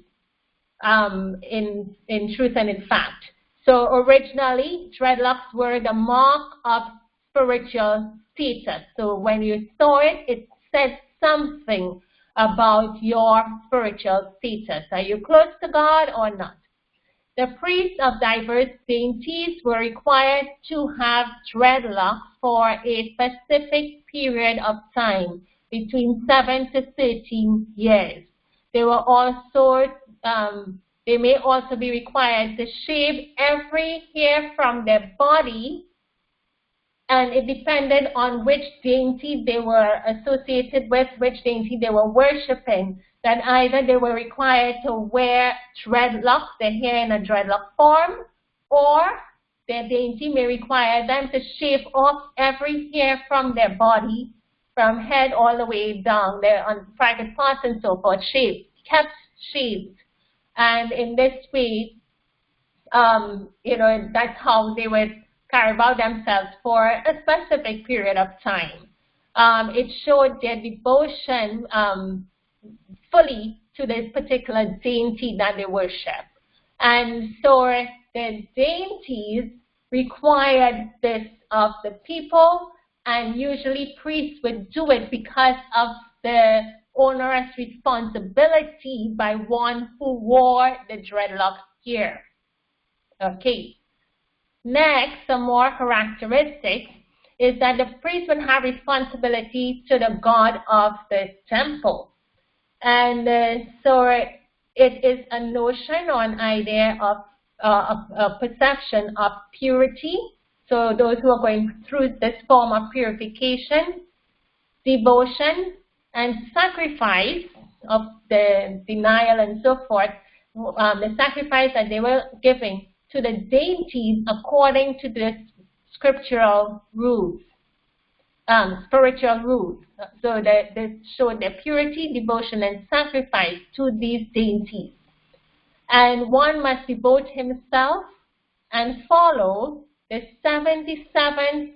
in truth and in fact. So originally, dreadlocks were the mark of spiritual status. So when you saw it, it said something about your spiritual status. Are you close to God or not? The priests of diverse deities were required to have dreadlocks for a specific period of time, between 7 to 13 years. They were also they may also be required to shave every hair from their body and it depended on which deity they were associated with, which deity they were worshiping, that either they were required to wear dreadlocks, their hair in a dreadlock form, or their deity may require them to shave off every hair from their body, from head all the way down, their on private parts and so forth, kept shaved. And in this way, that's how they would carry about themselves for a specific period of time. It showed their devotion fully to this particular deity that they worship. And so the deities required this of the people, and usually priests would do it because of the onerous responsibility by one who wore the dreadlocks hair. Okay. Next, some more characteristics is that the priest would have responsibility to the god of the temple. And so it is a notion or an idea of a perception of purity. So those who are going through this form of purification, devotion, and sacrifice of the denial and so forth, the sacrifice that they were giving to the deities according to the scriptural rules, spiritual rules. So they showed their purity, devotion, and sacrifice to these deities. And one must devote himself and follow the 77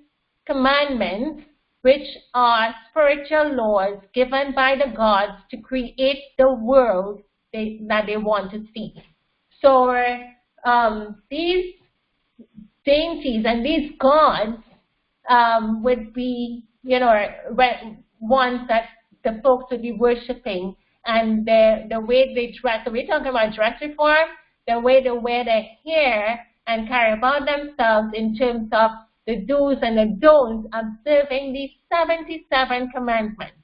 commandments, which are spiritual laws given by the gods to create the world that they want to see. So these deities and these gods would be, ones that the folks would be worshiping, and the way they dress. So we're talking about dress reform, the way they wear their hair and carry about themselves in terms of the do's and the don'ts, observing these 77 commandments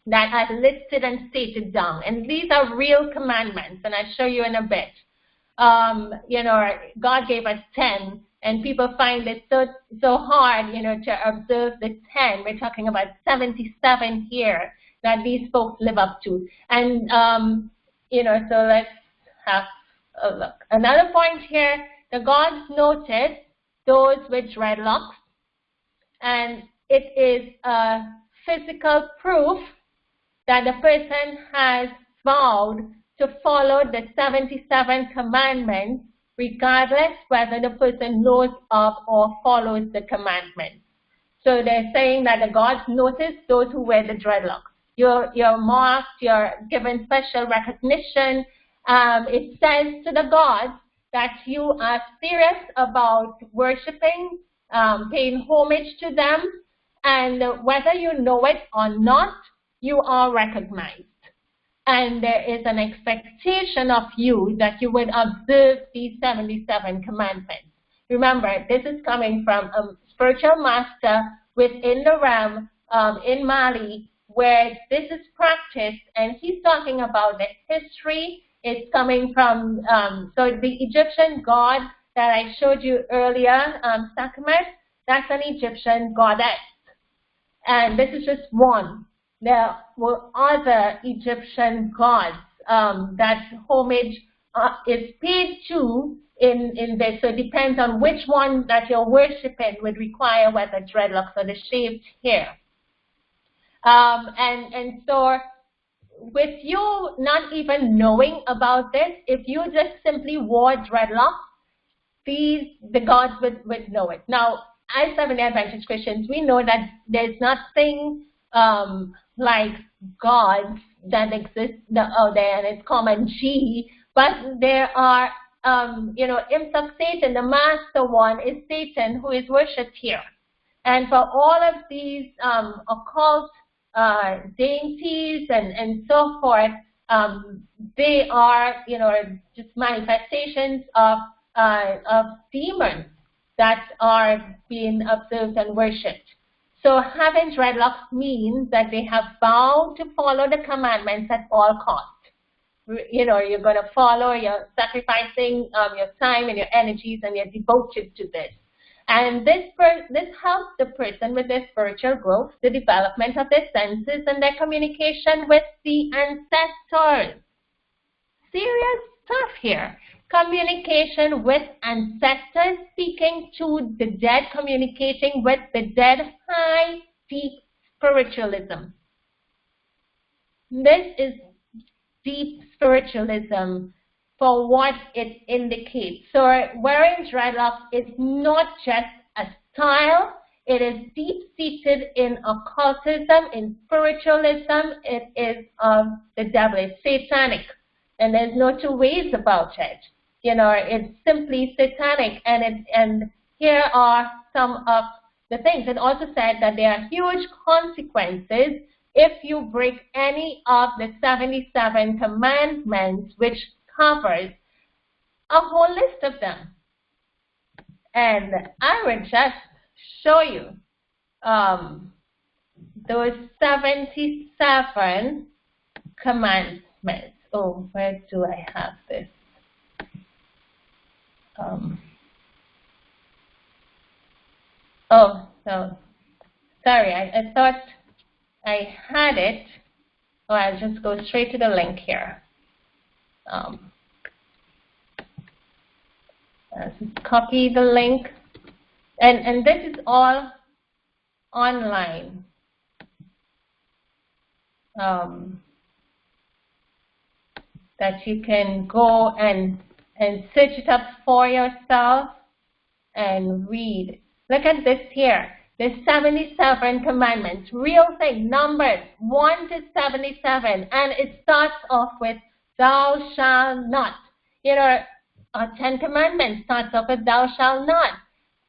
that are listed and stated down. And these are real commandments, and I'll show you in a bit. God gave us 10, and people find it so hard, to observe the 10. We're talking about 77 here that these folks live up to. And, so let's have a look. Another point here, the gods noted those with dreadlocks, and it is a physical proof that the person has vowed to follow the 77 commandments, regardless whether the person knows of or follows the commandments. So they're saying that the gods notice those who wear the dreadlocks. You're marked, you're given special recognition. It says to the gods that you are serious about worshiping, paying homage to them, and whether you know it or not, you are recognized. And there is an expectation of you that you would observe these 77 commandments. Remember, this is coming from a spiritual master within the realm in Mali, where this is practiced, and he's talking about the history. It's coming from, so the Egyptian god that I showed you earlier, Sekhmet, that's an Egyptian goddess. And this is just one. There were other Egyptian gods that homage is paid to in this. So it depends on which one that you're worshiping would require whether dreadlocks or the shaved hair. And so with you not even knowing about this, if you just simply wore dreadlocks, the gods would know it. Now, as Seventh-day Adventist Christians, we know that there's nothing like gods that exist out there, and it's common G, but there are, imps of Satan. The master one is Satan, who is worshipped here. And for all of these occult deities and so forth, they are, just manifestations of demons that are being observed and worshipped. So having dreadlocks means that they have vowed to follow the commandments at all costs. You're going to follow, you're sacrificing your time and your energies, and you're devoted to this. And this helps the person with their spiritual growth, the development of their senses, and their communication with the ancestors. Serious stuff here. Communication with ancestors, speaking to the dead, communicating with the dead, high, deep spiritualism. This is deep spiritualism for what it indicates. So wearing dreadlocks is not just a style, it is deep-seated in occultism, in spiritualism. It is of the devil, it's satanic, and there's no two ways about it. You know, it's simply satanic, and here are some of the things. It also said that there are huge consequences if you break any of the 77 commandments, which covers a whole list of them. And I will just show you those 77 commandments. Oh, where do I have this? Oh, so sorry, I thought I had it. Oh, I'll just go straight to the link here. Just copy the link, and this is all online. That you can go and search it up for yourself and read. Look at this here. The 77 commandments, real thing, numbers 1 to 77, and it starts off with thou shalt not. You know, 10 commandments starts off with thou shalt not.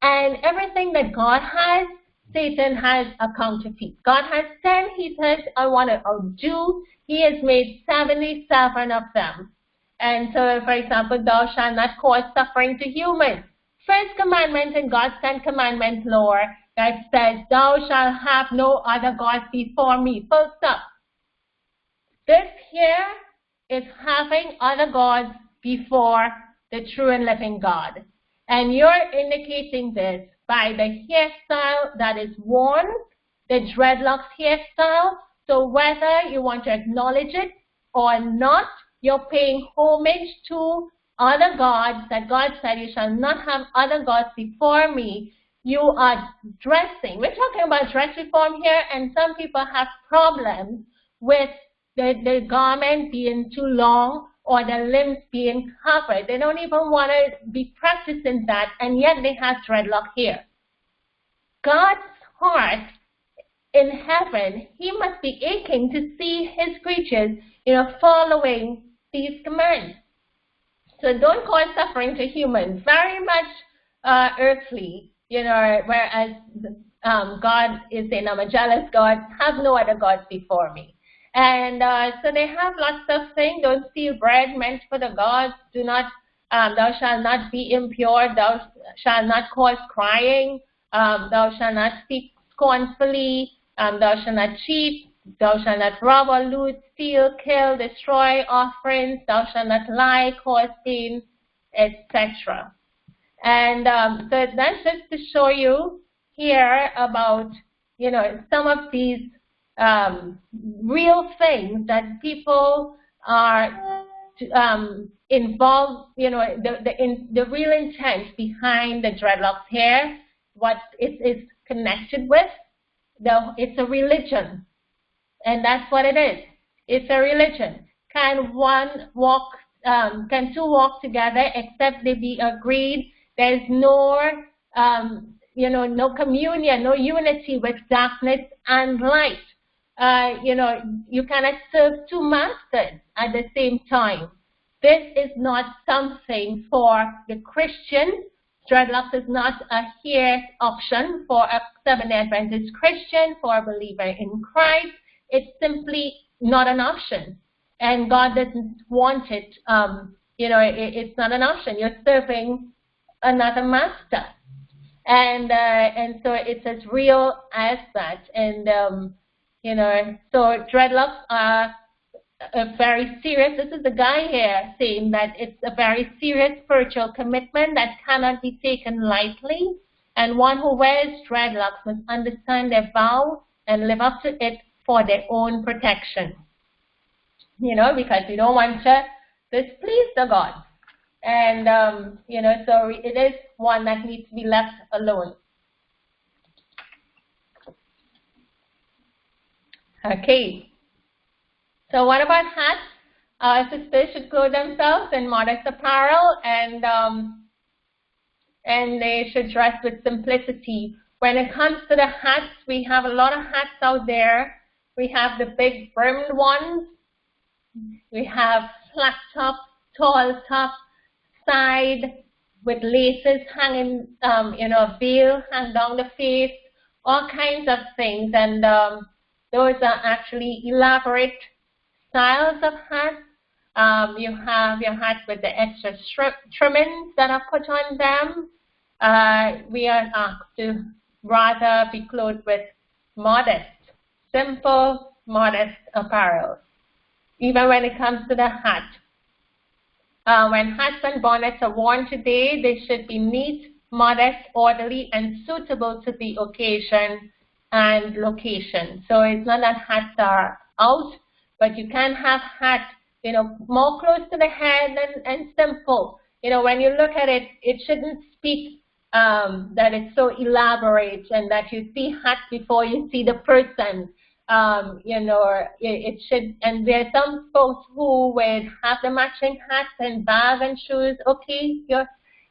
And everything that God has, Satan has a counterfeit. God has 10, he says, I want to outdo. He has made 77 of them. And so, for example, thou shalt not cause suffering to humans. First commandment in God's 10 commandments law that says, thou shalt have no other gods before me. Full stop. This here is having other gods before the true and living God. And you're indicating this by the hairstyle that is worn, the dreadlocks hairstyle. So whether you want to acknowledge it or not, you're paying homage to other gods that God said you shall not have other gods before me. You are dressing. We're talking about dress reform here, and some people have problems with the garment being too long or the limbs being covered. They don't even want to be practicing that, and yet they have dreadlock hair. God's heart in heaven, he must be aching to see his creatures, following these commands. So don't cause suffering to humans. Very much earthly, whereas God is saying, I'm a jealous God, have no other gods before me. And so they have lots of things. Don't steal bread meant for the gods. Do not, thou shalt not be impure. Thou shalt not cause crying. Thou shalt not speak scornfully. Thou shalt not cheat. Thou shalt not rob or loot, steal, kill, destroy offerings. Thou shalt not lie, cause pain, etc. And so that's just to show you here about, some of these real things that people are involved, the real intent behind the dreadlocks hair, what it is connected with. It's a religion, and that's what it is. It's a religion. Can two walk together except they be agreed? There's no, no communion, no unity with darkness and light. You cannot serve two masters at the same time. This is not something for the Christian. Dreadlocks is not a hair option for a Seventh-day Adventist Christian, for a believer in Christ. It's simply not an option. And God doesn't want it. It's not an option. You're serving another master. And so it's as real as that. And, so dreadlocks are very serious. This is the guy here saying that it's a very serious spiritual commitment that cannot be taken lightly. And one who wears dreadlocks must understand their vow and live up to it for their own protection. You know, because you don't want to displease the God. And, you know, so it is one that needs to be left alone. Okay. So what about hats? Sisters should clothe themselves in modest apparel, and they should dress with simplicity. When it comes to the hats, we have a lot of hats out there. We have the big brimmed ones. We have flat top, tall top, side with laces hanging, you know, veil hang down the face, all kinds of things. And those are actually elaborate styles of hats. You have your hats with the extra trimmings that are put on them. We are asked to rather be clothed with modest, simple, modest apparel. Even when it comes to the hat. When hats and bonnets are worn today, they should be neat, modest, orderly, and suitable to the occasion and location. So it's not that hats are out, but you can have hats, you know, more close to the head and simple. You know, when you look at it, it shouldn't speak that it's so elaborate and that you see hats before you see the person. You know, it should, and there are some folks who would have the matching hats and bag and shoes. Okay,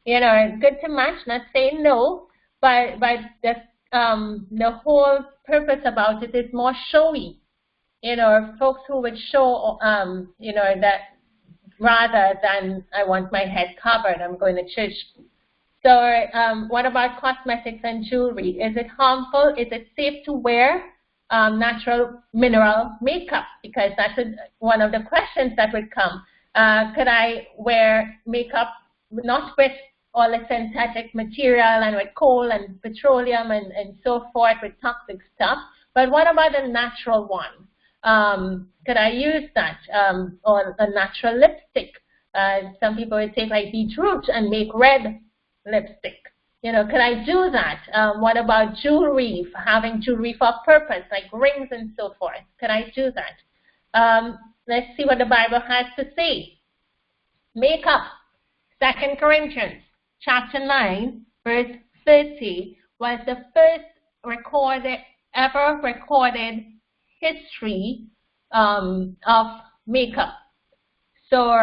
you know, it's good to match, not saying no, but the whole purpose about it is more showy. You know, folks who would show, you know, that rather than I want my head covered, I'm going to church. So what about cosmetics and jewelry? Is it harmful? Is it safe to wear? Natural mineral makeup, because that's one of the questions that would come. Could I wear makeup not with all the synthetic material and with coal and petroleum and so forth, with toxic stuff, but what about a natural one? Could I use that, or a natural lipstick? Some people would take like beetroot and make red lipstick. You know, can I do that? What about jewelry, having jewelry for a purpose, like rings and so forth? Can I do that? Let's see what the Bible has to say. Makeup. 2 Corinthians chapter 9, verse 30 was the first ever recorded history of makeup. So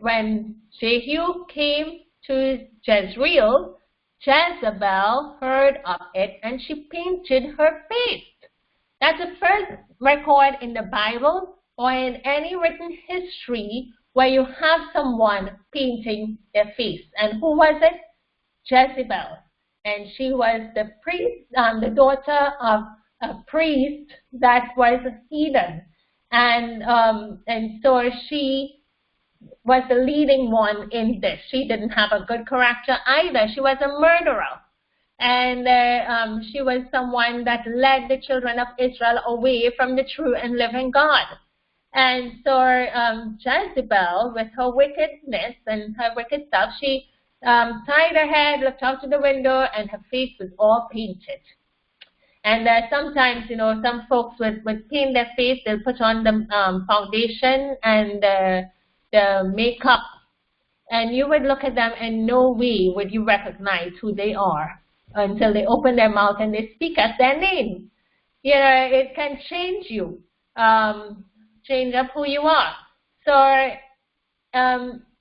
when Jehu came to Jezreel, Jezebel heard of it and she painted her face. That's the first record in the Bible or in any written history where you have someone painting their face. And who was it? Jezebel. And she was the priest, the daughter of a priest that was a heathen. And so she was the leading one in this. She didn't have a good character either. She was a murderer. And she was someone that led the children of Israel away from the true and living God. And so Jezebel, with her wickedness and her wicked stuff, she tied her head, looked out of the window, and her face was all painted. And sometimes, you know, some folks would paint their face. They'll put on the foundation and the makeup, and you would look at them and no way would you recognize who they are until they open their mouth and they speak as their name. You know, it can change you, change up who you are. So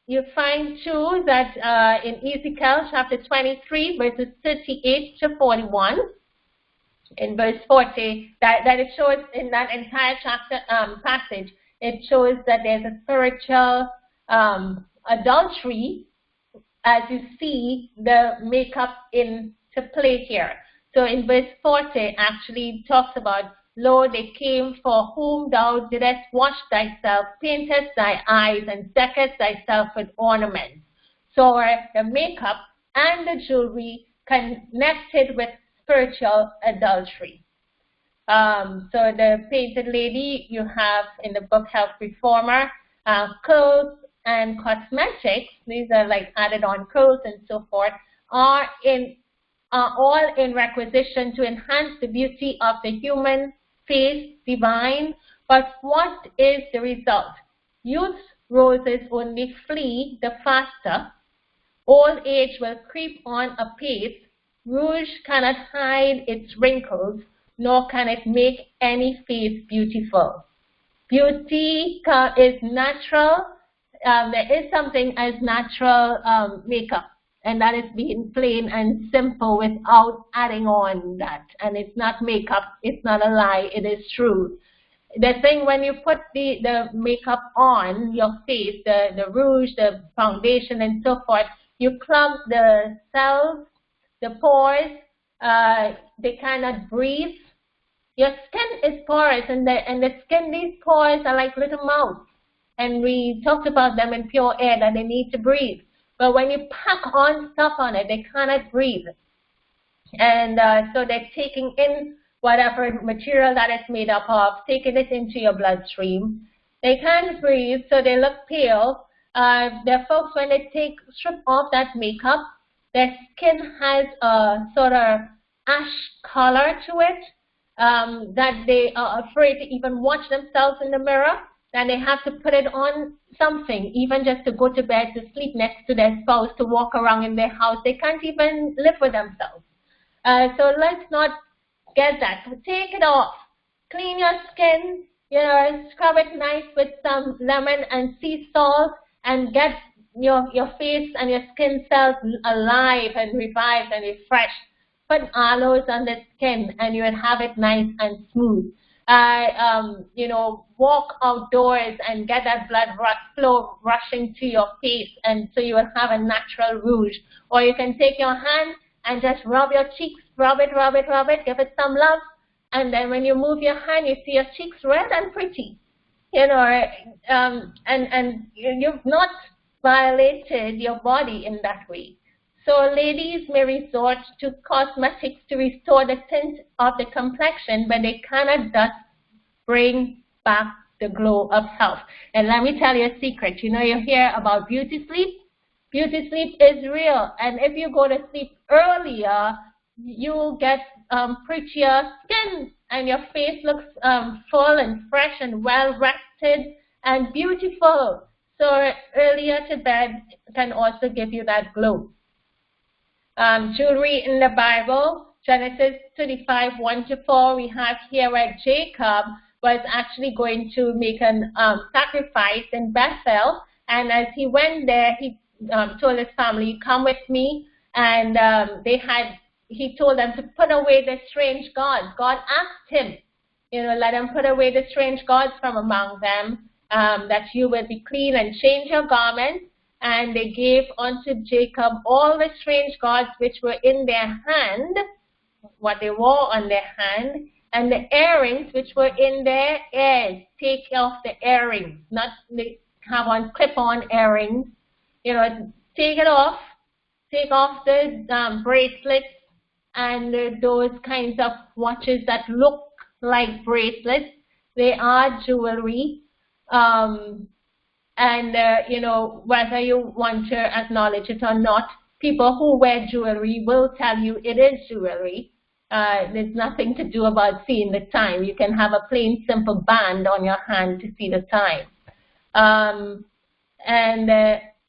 you find too that in Ezekiel chapter 23, verses 38 to 41, in verse 40, that it shows in that entire chapter passage, it shows that there's a spiritual adultery as you see the makeup into play here. So in verse 40 actually talks about, Lo, they came for whom thou didst wash thyself, paintest thy eyes, and deckest thyself with ornaments. So the makeup and the jewelry connected with spiritual adultery. So the painted lady you have in the book Health Reformer, curls and cosmetics, these are like added on curls and so forth, are in are all in requisition to enhance the beauty of the human face divine. But what is the result? Youth's roses only flee the faster. Old age will creep on apace. Rouge cannot hide its wrinkles, nor can it make any face beautiful. Beauty is natural. There is something as natural makeup, and that is being plain and simple without adding on that. And it's not makeup, it's not a lie, it is true. The thing when you put the makeup on your face, the rouge, the foundation, and so forth, you clog the cells, the pores, they cannot breathe. Your skin is porous, and the skin, these pores are like little mouths. And we talked about them in Pure Air, that they need to breathe. But when you pack on stuff on it, they cannot breathe. And so they're taking in whatever material that it's made up of, taking it into your bloodstream. They can't breathe, so they look pale. There are folks, when they strip off that makeup, their skin has a sort of ash color to it, that they are afraid to even watch themselves in the mirror. Then they have to put it on something, even just to go to bed, to sleep next to their spouse, to walk around in their house. They can't even live with themselves. So let's not get that. Take it off. Clean your skin, scrub it nice with some lemon and sea salt, and get your face and your skin cells alive and revived and refreshed. Put aloes on the skin, and you will have it nice and smooth. Walk outdoors and get that blood flow rushing to your face, and so you will have a natural rouge. Or you can take your hand and just rub your cheeks, rub it, give it some love, and then when you move your hand, you see your cheeks red and pretty, and you've not violated your body in that way. So ladies may resort to cosmetics to restore the tint of the complexion, but they cannot thus bring back the glow of health. And let me tell you a secret. You hear about beauty sleep. Beauty sleep is real. And if you go to sleep earlier, you'll get prettier skin, and your face looks full and fresh and well rested and beautiful. So earlier to bed can also give you that glow. Jewelry in the Bible, Genesis 35, 1-4, we have here where Jacob was actually going to make an sacrifice in Bethel, and as he went there, he told his family, "Come with me," and he told them to put away the strange gods. God asked him, let them put away the strange gods from among them, that you will be clean and change your garments. And they gave unto Jacob all the strange gods which were in their hand, what they wore on their hand, and the earrings which were in their ears. Take off the earrings, not have on clip-on earrings. Take it off. Take off the bracelets and those kinds of watches that look like bracelets. They are jewelry. Whether you want to acknowledge it or not, people who wear jewelry will tell you it is jewelry. There's nothing to do about seeing the time. You can have a plain, simple band on your hand to see the time.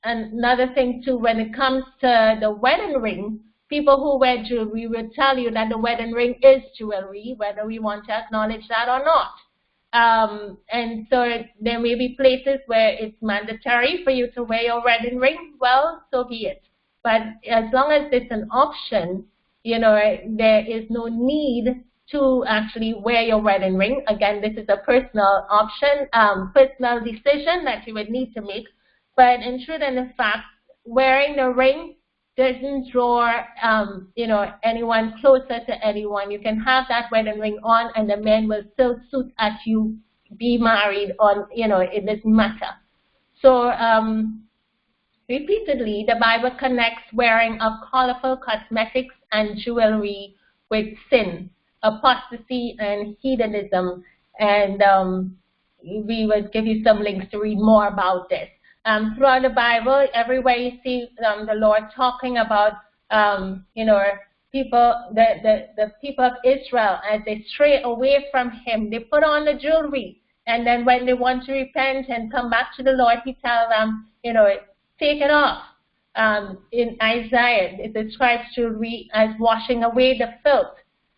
Another thing too, when it comes to the wedding ring, people who wear jewelry will tell you that the wedding ring is jewelry, whether we want to acknowledge that or not. And so there may be places where it's mandatory for you to wear your wedding ring. Well, so be it. But as long as it's an option, there is no need to actually wear your wedding ring. Again, this is a personal option, personal decision that you would need to make. But in truth and in fact, wearing the ring doesn't draw, anyone closer to anyone. You can have that wedding ring on, and the men will still suit at you, be married on, it doesn't matter. So, repeatedly, the Bible connects wearing of colorful cosmetics and jewelry with sin, apostasy, and hedonism. And we will give you some links to read more about this. Throughout the Bible, everywhere you see the Lord talking about, the people of Israel, as they stray away from him, they put on the jewelry. And then when they want to repent and come back to the Lord, he tells them, take it off. In Isaiah, it describes jewelry as washing away the filth.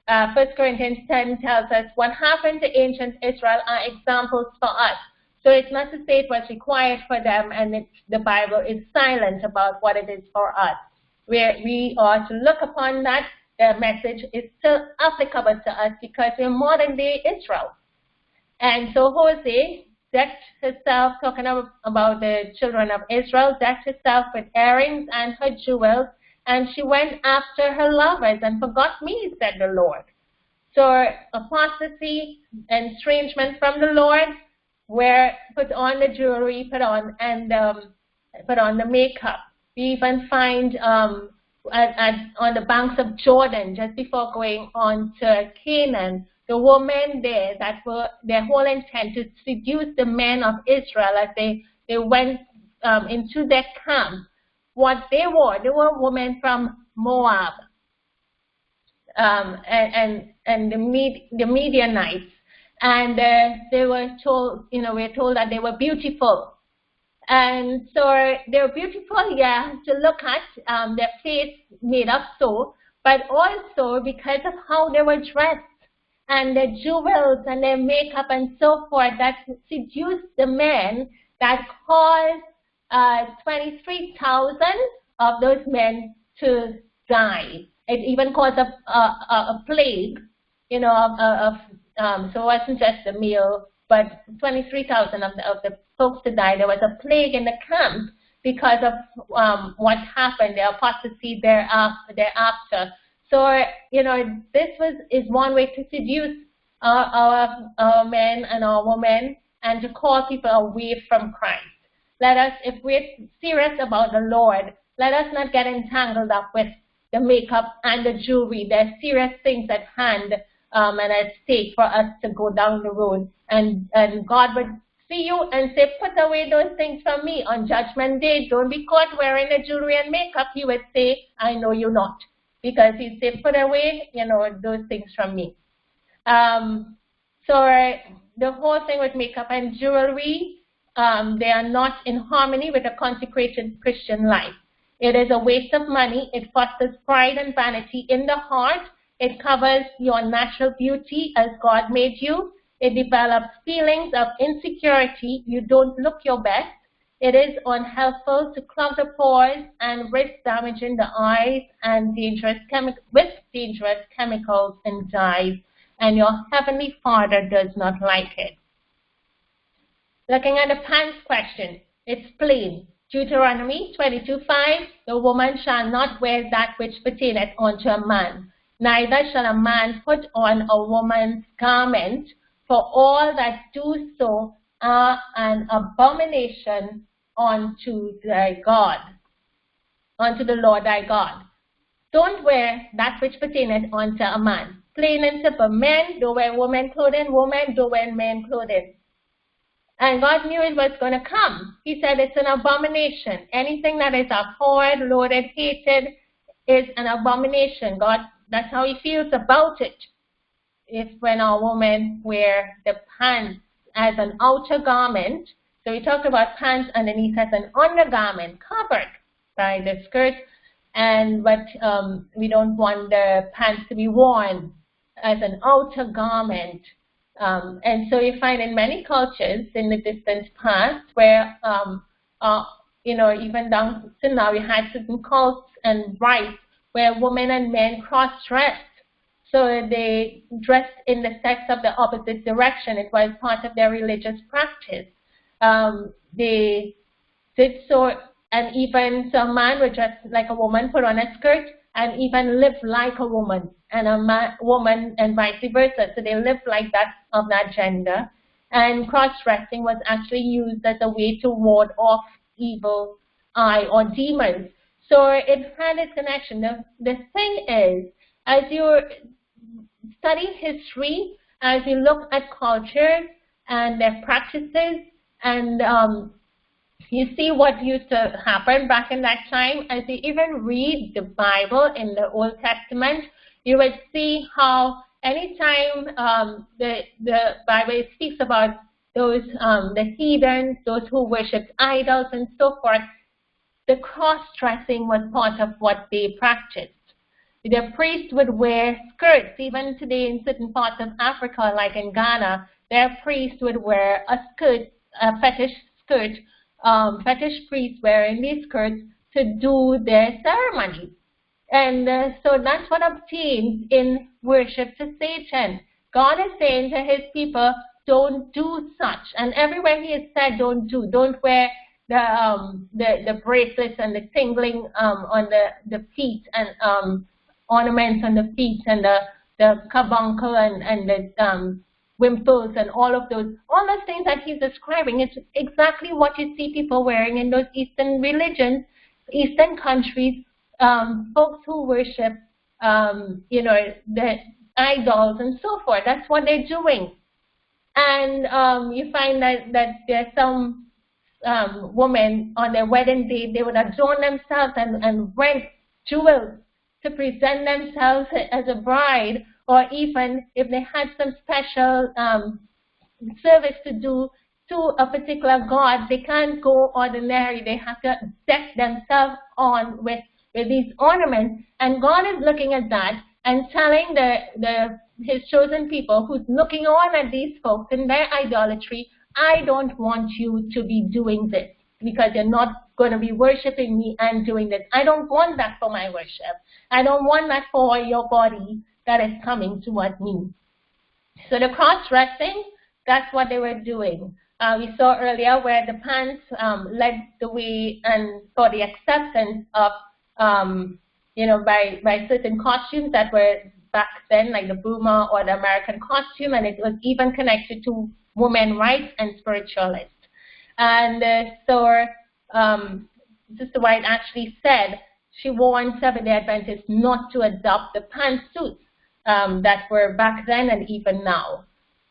1 Corinthians 10 tells us what happened to ancient Israel are examples for us. So it's not to say it was required for them, and the Bible is silent about what it is for us. We are to look upon that. The message is still applicable to us because we're modern day Israel. And so Hosea decked herself, talking about the children of Israel, decked herself with earrings and her jewels, and she went after her lovers and forgot me, said the Lord. So apostasy and estrangement from the Lord, where put on the jewelry, put on the makeup. We even find on the banks of Jordan, just before going on to Canaan, the women there that were their whole intent to seduce the men of Israel as they went into their camp. What they were women from Moab and the Midianites, and they were told, we're told that they were beautiful. And so they were beautiful, yeah, to look at, their face made up so, but also because of how they were dressed and their jewels and their makeup and so forth that seduced the men, that caused 23,000 of those men to die. It even caused a plague, so it wasn't just the male, but 23,000 of the folks to die. There was a plague in the camp because of what happened, the apostasy thereafter. So, this is one way to seduce our men and our women and to call people away from Christ. Let us, if we're serious about the Lord, let us not get entangled up with the makeup and the jewelry. There are serious things at hand and at stake for us to go down the road. And God would see you and say, put away those things from me on Judgment Day. Don't be caught wearing the jewelry and makeup. He would say, I know you not. Because he said, put away, those things from me. So the whole thing with makeup and jewelry, they are not in harmony with a consecrated Christian life. It is a waste of money. It fosters pride and vanity in the heart. It covers your natural beauty as God made you. It develops feelings of insecurity. You don't look your best. It is unhelpful to clog the pores and risk damaging the eyes and dangerous chemicals and dyes. And your heavenly Father does not like it. Looking at the pants question, it's plain. Deuteronomy 22:5, the woman shall not wear that which pertaineth unto a man, neither shall a man put on a woman's garment, for all that do so are an abomination unto thy God, unto the Lord thy God. Don't wear that which pertaineth unto a man. Plain and simple. Men don't wear women clothing, women don't wear men clothing. And God knew it was going to come. He said it's an abomination. Anything that is abhorred, loathed, hated is an abomination. God, that's how he feels about it. If when our women wear the pants as an outer garment, so we talked about pants underneath as an undergarment covered by the skirt, but we don't want the pants to be worn as an outer garment. And so you find in many cultures in the distant past where, even down to now, we had certain cults and rites where women and men cross-dressed. So they dressed in the sex of the opposite direction. It was part of their religious practice. They did so, and even so a man would dress like a woman, put on a skirt, and even live like a woman, and a woman, and vice versa. So they lived like that, of that gender. And cross-dressing was actually used as a way to ward off evil eye or demons. So it had its connection. The thing is, as you study history, as you look at cultures and their practices, and you see what used to happen back in that time. As you even read the Bible in the Old Testament, you would see how anytime the Bible speaks about those the heathens, those who worshipped idols and so forth, the cross-dressing was part of what they practiced. The priests would wear skirts. Even today in certain parts of Africa, like in Ghana, their priests would wear a skirt, a fetish skirt. Fetish priests wearing these skirts to do their ceremonies. And so that's what obtains in worship to Satan. God is saying to his people, don't do such. And everywhere he has said don't wear the bracelets and the tingling on the feet and ornaments on the feet and the carbuncle and the wimples and all those things that he's describing. It's exactly what you see people wearing in those Eastern religions, Eastern countries, folks who worship, the idols and so forth. That's what they're doing. And you find that there's some women on their wedding day, they would adorn themselves and rent jewels to present themselves as a bride, or even if they had some special service to do to a particular god, they can't go ordinary. They have to deck themselves on with these ornaments. And God is looking at that and telling his chosen people who's looking on at these folks in their idolatry, I don't want you to be doing this, because you're not going to be worshiping me and doing this. I don't want that for my worship. I don't want that for your body that is coming towards me. So the cross-dressing, that's what they were doing. We saw earlier where the pants led the way and for the acceptance of, by certain costumes that were back then, like the Burma or the American costume, and it was even connected to women's rights and spiritualists. And Sister White actually said she warned Seventh-day Adventists not to adopt the pantsuits that were back then and even now.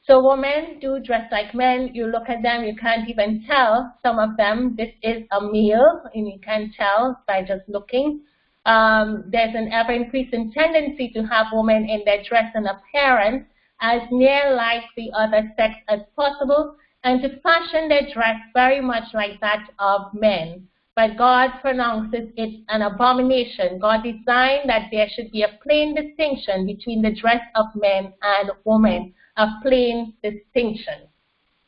So women do dress like men. You look at them, you can't even tell, some of them, this is a male, and you can tell by just looking. There's an ever-increasing tendency to have women in their dress and appearance as near like the other sex as possible, and to fashion their dress very much like that of men. But God pronounces it an abomination. God designed that there should be a plain distinction between the dress of men and women, a plain distinction,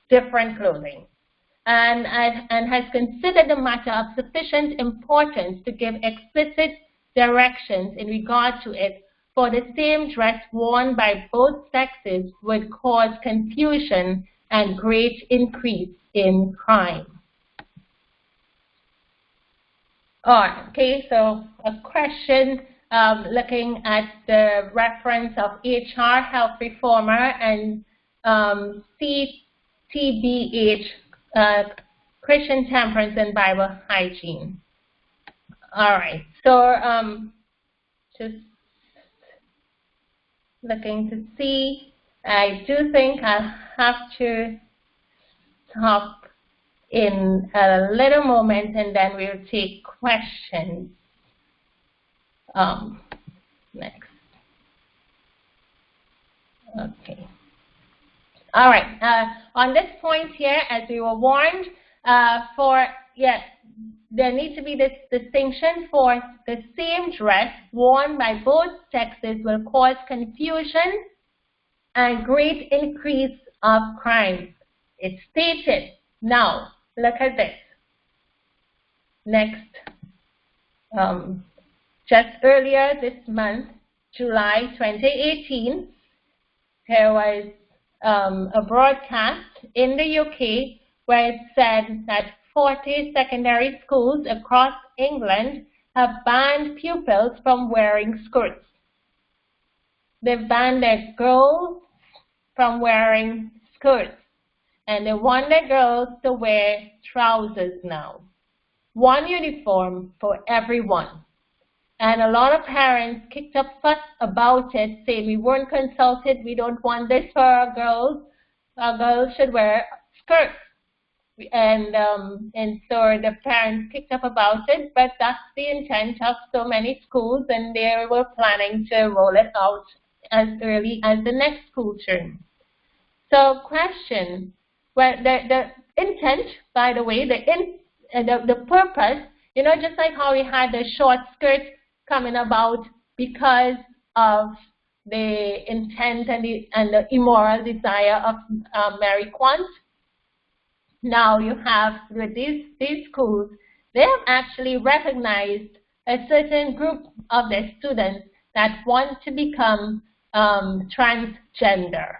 different clothing, and has considered the matter of sufficient importance to give explicit directions in regard to it, for the same dress worn by both sexes would cause confusion and great increase in crime. Okay, so a question looking at the reference of HR, Health Reformer, and CTBH, Christian Temperance and Bible Hygiene. All right, so just looking to see. I do think I'll have to stop in a little moment, and then we'll take questions next. Okay. All right. On this point here, as we were warned, there needs to be this distinction, for the same dress worn by both sexes will cause confusion and great increase of crime. It's stated. Now, look at this. Next, just earlier this month, July 2018, there was a broadcast in the UK where it said that 40 secondary schools across England have banned pupils from wearing skirts. They've banned their girls from wearing skirts, and they want their girls to wear trousers now. One uniform for everyone. And a lot of parents kicked up fuss about it, saying we weren't consulted, we don't want this for our girls should wear skirts. and so the parents kicked up about it, but that's the intent of so many schools, and they were planning to roll it out as early as the next school term. So question, well, the intent, by the way, the purpose, you know, just like how we had the short skirt coming about because of the intent and the immoral desire of Mary Quant. Now you have, with these schools, they have actually recognized a certain group of their students that want to become transgender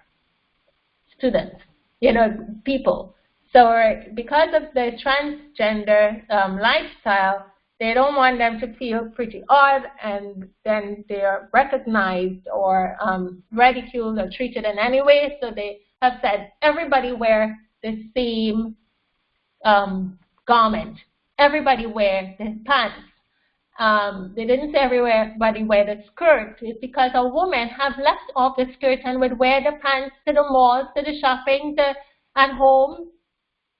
students, you know, people. So because of the transgender lifestyle, they don't want them to feel pretty odd, and then they are recognized or ridiculed or treated in any way. So they have said everybody wear the same garment. Everybody wear the pants. They didn't say everybody wear the skirt. It's because a woman have left off the skirt and would wear the pants to the malls, to the shopping, at home.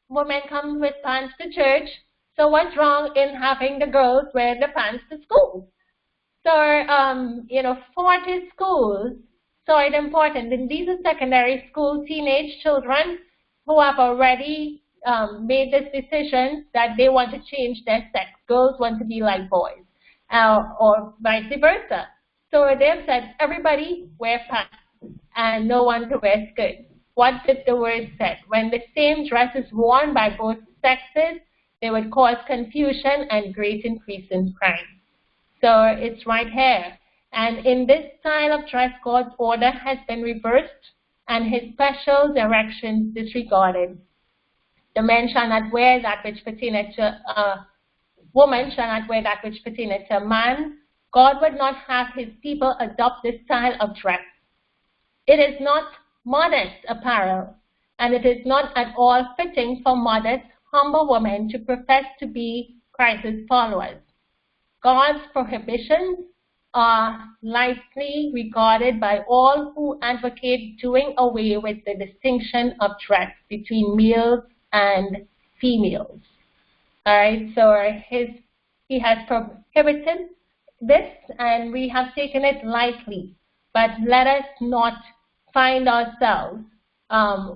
Women come with pants to church. So what's wrong in having the girls wear the pants to school? So, you know, 40 schools saw it important. And these are secondary school teenage children who have already made this decision that they want to change their sex. Girls want to be like boys, or vice versa. So they've said, everybody wear pants and no one to wear skirts. What did the word say? When the same dress is worn by both sexes, they would cause confusion and great increase in crime. So it's right here. And in this style of dress, God's order has been reversed and his special directions disregarded. The men shall not wear that which pertaineth to woman shall not wear that which pertaineth to a man. God would not have his people adopt this style of dress. It is not modest apparel, and it is not at all fitting for modest, humble women to profess to be Christ's followers. God's prohibitions are lightly regarded by all who advocate doing away with the distinction of dress between males and females. All right, so he has prohibited this, and we have taken it lightly. But let us not find ourselves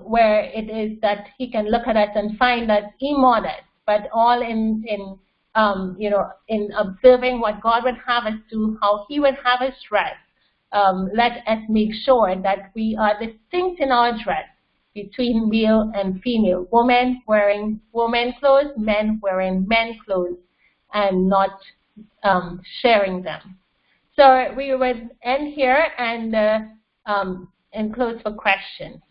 where it is that he can look at us and find us immodest, but all in observing what God would have us do, how he would have us dress. Let us make sure that we are distinct in our dress between male and female, women wearing women clothes, men wearing men clothes, and not sharing them. So we would end here and close for questions.